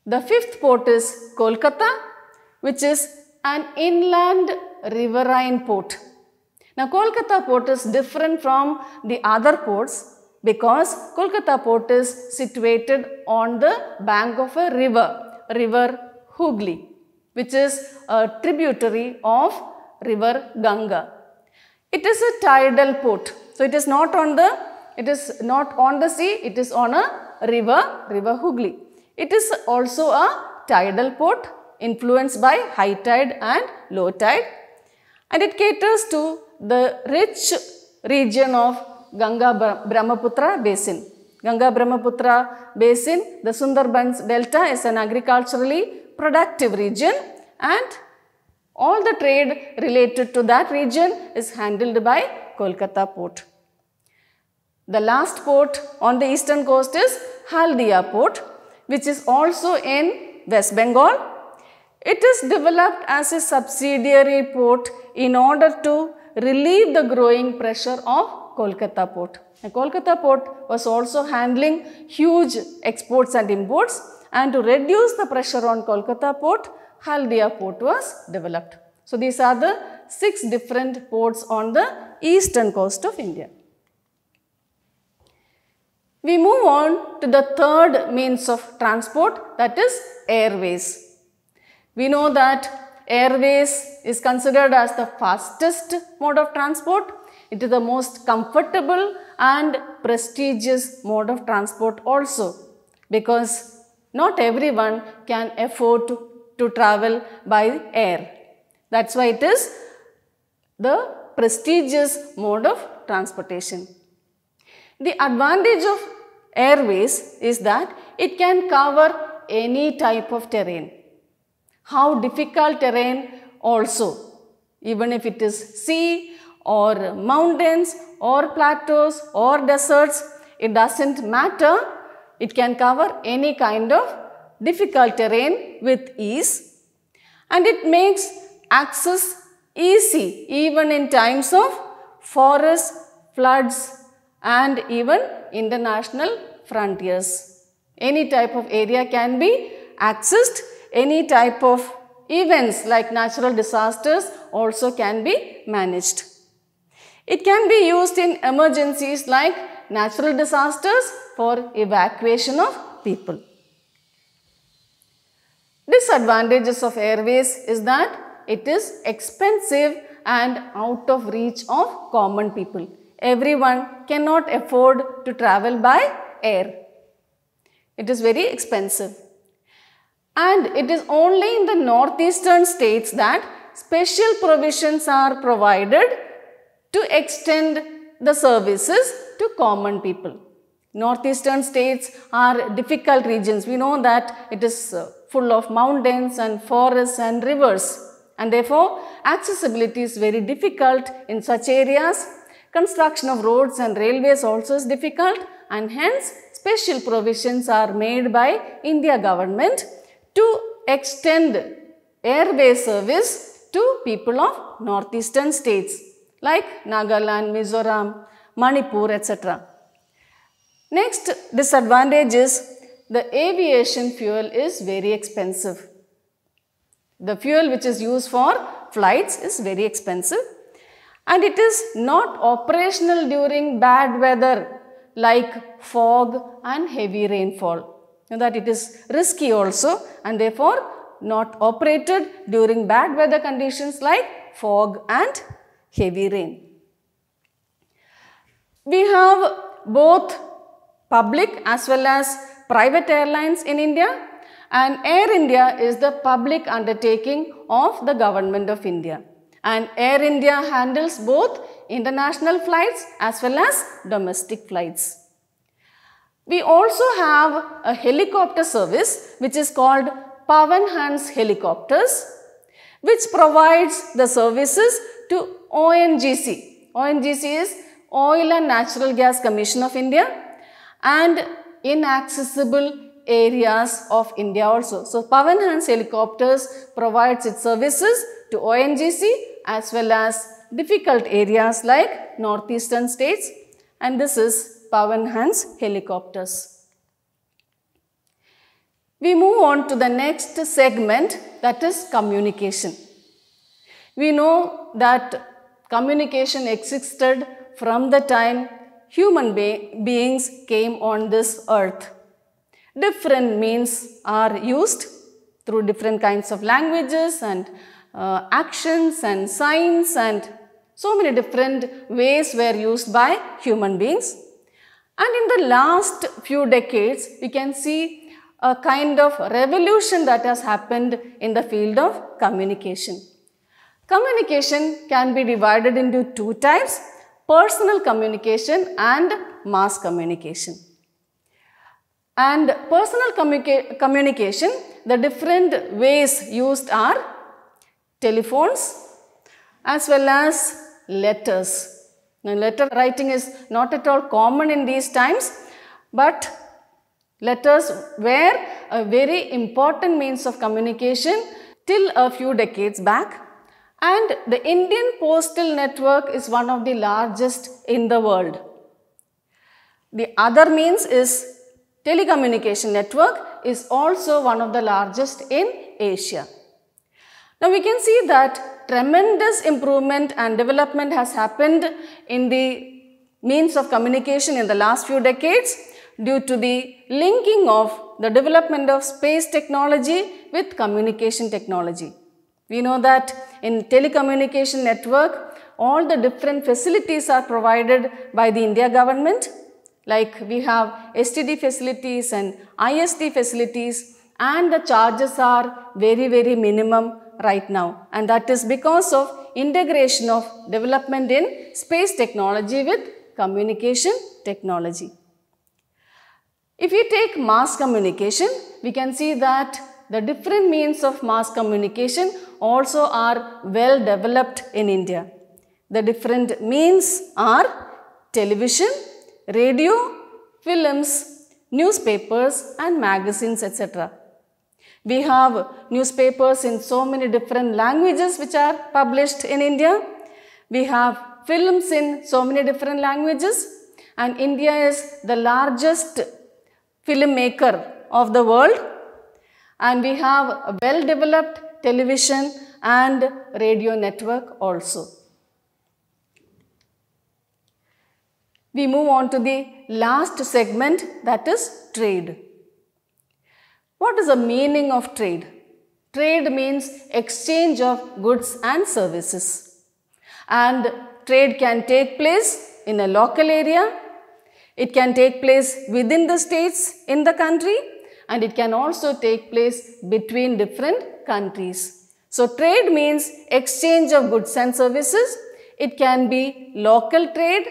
The fifth port is Kolkata, which is an inland riverine port. Now Kolkata port is different from the other ports because Kolkata port is situated on the bank of a river Hooghly, which is a tributary of river Ganga. It is a tidal port, so it is not on the sea, it is on a river Hooghly. It is also a tidal port influenced by high tide and low tide, and it caters to the rich region of Ganga Brahmaputra basin. Ganga Brahmaputra basin, the Sundarbans delta is an agriculturally productive region, and all the trade related to that region is handled by Kolkata port. The last port on the eastern coast is Haldia port, which is also in West Bengal. It is developed as a subsidiary port in order to relieve the growing pressure of Kolkata port. The Kolkata port was also handling huge exports and imports, and to reduce the pressure on Kolkata port, Haldia port was developed. So these are the 6 different ports on the eastern coast of India. We move on to the third means of transport, that is airways. We know that airways is considered as the fastest mode of transport. It is the most comfortable and prestigious mode of transport also, because not everyone can afford to travel by air. That's why it is the prestigious mode of transportation. The advantage of airways is that it can cover any type of terrain. How difficult terrain also, even if it is sea or mountains or plateaus or deserts, it doesn't matter. It can cover any kind of difficult terrain with ease, and it makes access easy even in times of forests, floods, and even international frontiers. Any type of area can be accessed. Any type of events like natural disasters also can be managed. It can be used in emergencies like natural disasters for evacuation of people. Disadvantages of airways is that it is expensive and out of reach of common people. Everyone cannot afford to travel by air. It is very expensive. And it is only in the northeastern states that special provisions are provided to extend the services to common people. Northeastern states are difficult regions. We know that it is full of mountains and forests and rivers, and therefore accessibility is very difficult in such areas. Construction of roads and railways also is difficult, and hence special provisions are made by India government to extend airway service to people of northeastern states like Nagaland, Mizoram, Manipur, etc. Next disadvantage is the aviation fuel is very expensive. The fuel which is used for flights is very expensive, and it is not operational during bad weather like fog and heavy rainfall. That it is risky also, and therefore not operated during bad weather conditions like fog and heavy rain. We have both public as well as private airlines in India, and Air India is the public undertaking of the Government of India, and Air India handles both international flights as well as domestic flights. We also have a helicopter service which is called Pawan Hans Helicopters, which provides the services to ONGC. ONGC is Oil and Natural Gas Commission of India, and inaccessible areas of India also. So Pawan Hans Helicopters provides its services to ONGC as well as difficult areas like northeastern states, and this is Pawan Hans Helicopters. We move on to the next segment, that is communication. We know that communication existed from the time human beings came on this earth. Different means are used through different kinds of languages and actions and signs, and so many different ways were used by human beings. And in the last few decades, we can see a kind of revolution that has happened in the field of communication. Communication can be divided into two types: personal communication and mass communication. And personal communication, the different ways used are telephones as well as letters. Now, letter writing is not at all common in these times, but Letters were a very important means of communication till a few decades back, and the Indian postal network is one of the largest in the world. The other means is telecommunication network is also one of the largest in Asia. Now we can see that tremendous improvement and development has happened in the means of communication in the last few decades due to the linking of the development of space technology with communication technology. We know that in telecommunication network, all the different facilities are provided by the India government. Like we have STD facilities and ISD facilities, and the charges are very minimum right now, and that is because of integration of development in space technology with communication technology. If we take mass communication, we can see that the different means of mass communication also are well developed in India. The different means are television, radio, films, newspapers and magazines, etc. We have newspapers in so many different languages which are published in India. We have films in so many different languages, and India is the largest filmmaker of the world, and we have a well developed television and radio network also. We move on to the last segment, that is trade. What is the meaning of trade? Trade means exchange of goods and services, and trade can take place in a local area, it can take place within the states in the country, and it can also take place between different countries. So trade means exchange of goods and services. It can be local trade,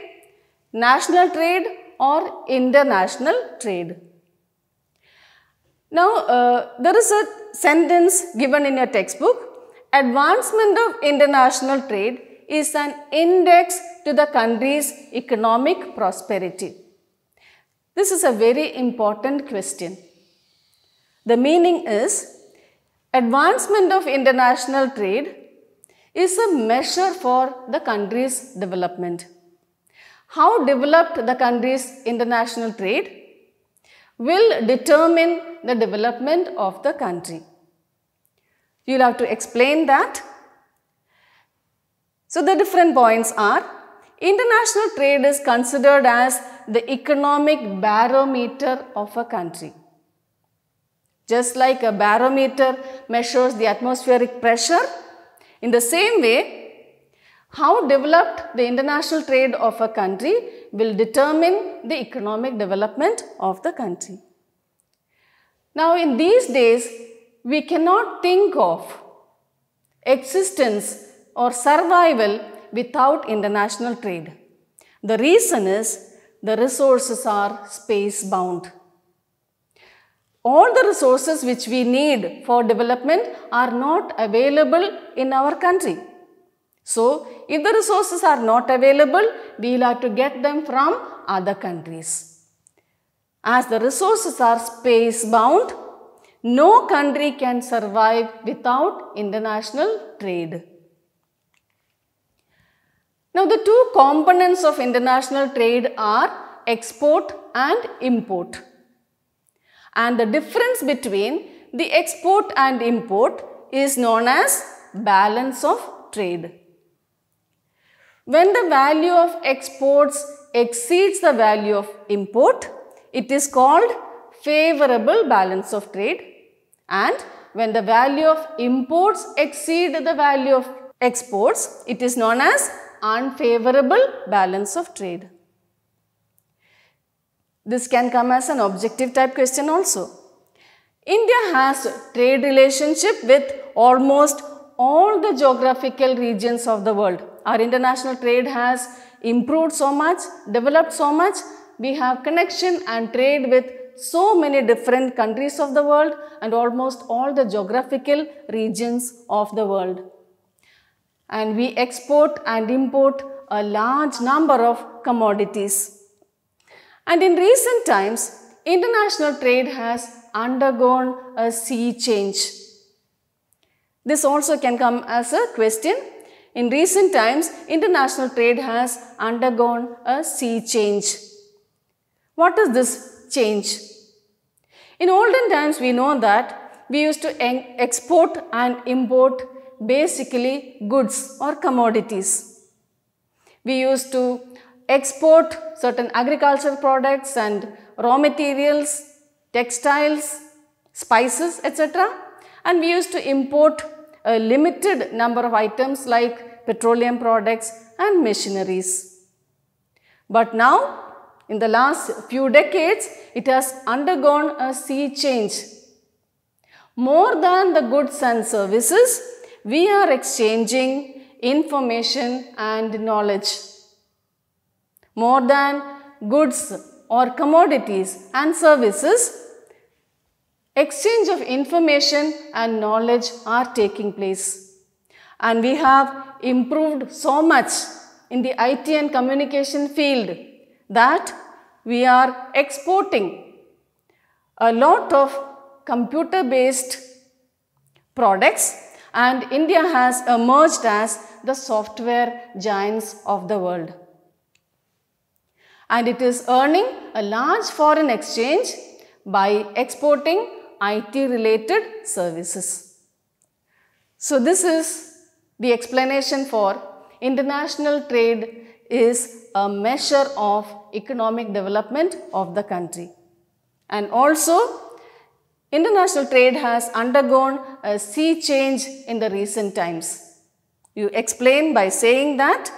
national trade or international trade. Now there is a sentence given in your textbook. Advancement of international trade is an index to the country's economic prosperity. This is a very important question. The meaning is, advancement of international trade is a measure for the country's development. How developed the country's international trade will determine the development of the country. You will have to explain that. So the different points are, international trade is considered as the economic barometer of a country. Just like a barometer measures the atmospheric pressure, in the same way, how developed the international trade of a country will determine the economic development of the country. Now in these days, we cannot think of existence or survival without international trade. The reason is the resources are space bound. All the resources which we need for development are not available in our country. So, if the resources are not available, we will have to get them from other countries. As the resources are space bound, no country can survive without international trade. Now, the two components of international trade are export and import. And the difference between the export and import is known as balance of trade. When the value of exports exceeds the value of import, it is called favorable balance of trade, and when the value of imports exceed the value of exports, it is known as unfavorable balance of trade. This can come as an objective type question also. India has trade relationship with almost all the geographical regions of the world. Our international trade has improved so much, developed so much. We have connection and trade with so many different countries of the world and almost all the geographical regions of the world. And we export and import a large number of commodities. And in recent times, international trade has undergone a sea change. This also can come as a question. In recent times, international trade has undergone a sea change. What is this change? In olden times, we know that we used to export and import basically goods or commodities. We used to export certain agricultural products and raw materials, textiles, spices, etc. And we used to import a limited number of items like petroleum products and machineries. But now, in the last few decades, it has undergone a sea change. More than the goods and services, we are exchanging information and knowledge. More than goods or commodities and services, exchange of information and knowledge are taking place. And we have improved so much in the IT and communication field that we are exporting a lot of computer-based products, and India has emerged as the software giants of the world. And it is earning a large foreign exchange by exporting IT-related services. So this is the explanation for international trade is a measure of economic development of the country. And also, international trade has undergone a sea change in the recent times. You explain by saying that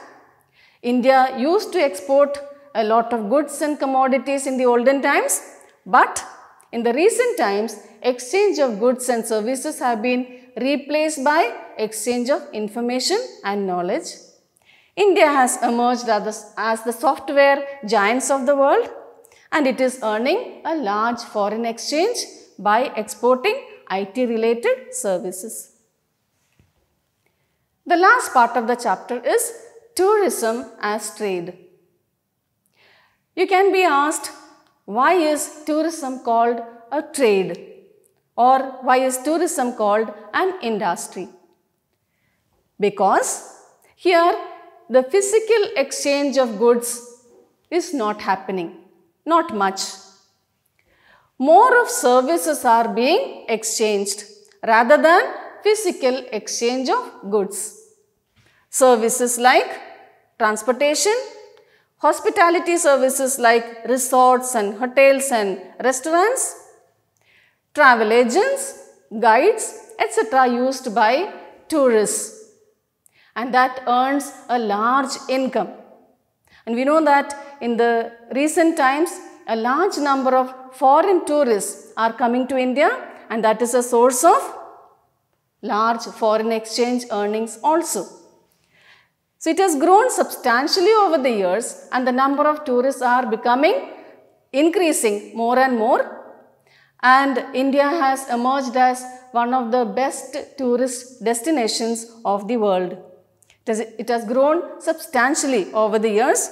India used to export a lot of goods and commodities in the olden times, but in the recent times, exchange of goods and services have been replaced by exchange of information and knowledge. India has emerged as the software giants of the world, and it is earning a large foreign exchange by exporting IT-related services. The last part of the chapter is tourism as trade. You can be asked, why is tourism called a trade? Or why is tourism called an industry? Because here the physical exchange of goods is not happening, not much. More of services are being exchanged rather than physical exchange of goods. Services like transportation, hospitality services like resorts and hotels and restaurants, travel agents, guides, etc. used by tourists, and that earns a large income. And we know that in the recent times, a large number of foreign tourists are coming to India, and that is a source of large foreign exchange earnings also. So it has grown substantially over the years, and the number of tourists are increasing more and more. And India has emerged as one of the best tourist destinations of the world. It has grown substantially over the years.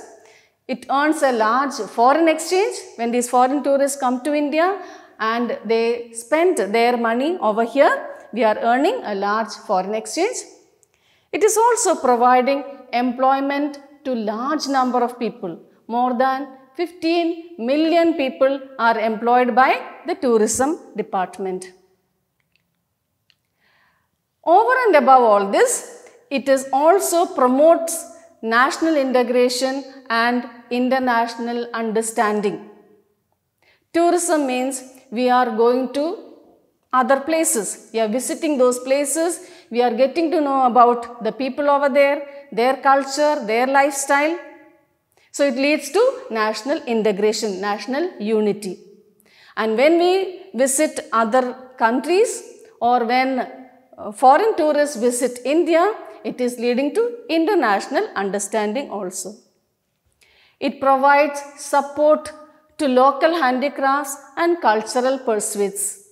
It earns a large foreign exchange when these foreign tourists come to India and they spend their money over here. We are earning a large foreign exchange. It is also providing employment to large number of people. More than 15 million people are employed by the tourism department. Over and above all this, it is also promotes national integration and international understanding. Tourism means we are going to other places. We are visiting those places. We are getting to know about the people over there, their culture, their lifestyle. So it leads to national integration, national unity. And when we visit other countries or when foreign tourists visit India, it is leading to international understanding also. It provides support to local handicrafts and cultural pursuits.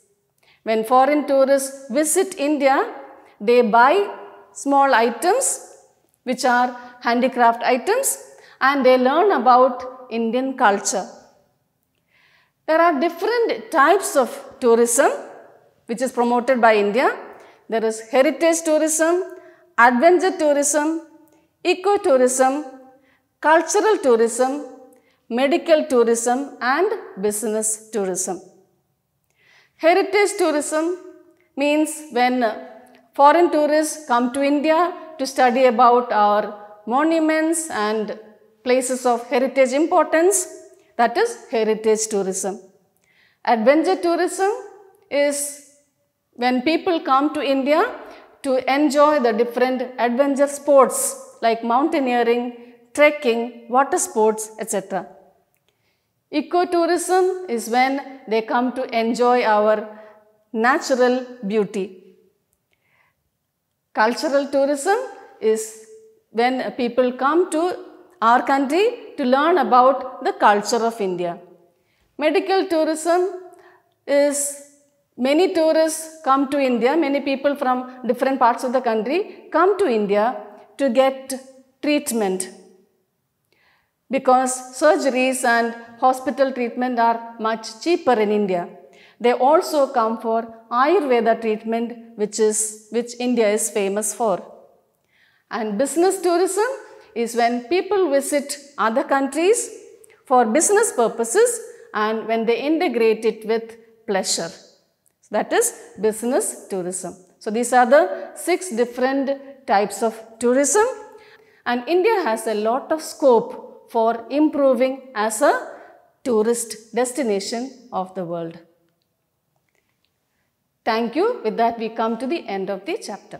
When foreign tourists visit India, they buy small items which are handicraft items and they learn about Indian culture. There are different types of tourism which is promoted by India. There is heritage tourism, adventure tourism, ecotourism, cultural tourism, medical tourism and business tourism. Heritage tourism means when foreign tourists come to India to study about our monuments and places of heritage importance, that is heritage tourism. Adventure tourism is when people come to India to enjoy the different adventure sports like mountaineering, trekking, water sports, etc. Ecotourism is when they come to enjoy our natural beauty. Cultural tourism is when people come to our country to learn about the culture of India. Medical tourism is many tourists come to India, many people from different parts of the country come to India to get treatment because surgeries and hospital treatment are much cheaper in India. They also come for Ayurveda treatment which India is famous for. And business tourism is when people visit other countries for business purposes and when they integrate it with pleasure. So that is business tourism. So these are the 6 different types of tourism, and India has a lot of scope for improving as a tourist destination of the world. Thank you. With that, we come to the end of the chapter.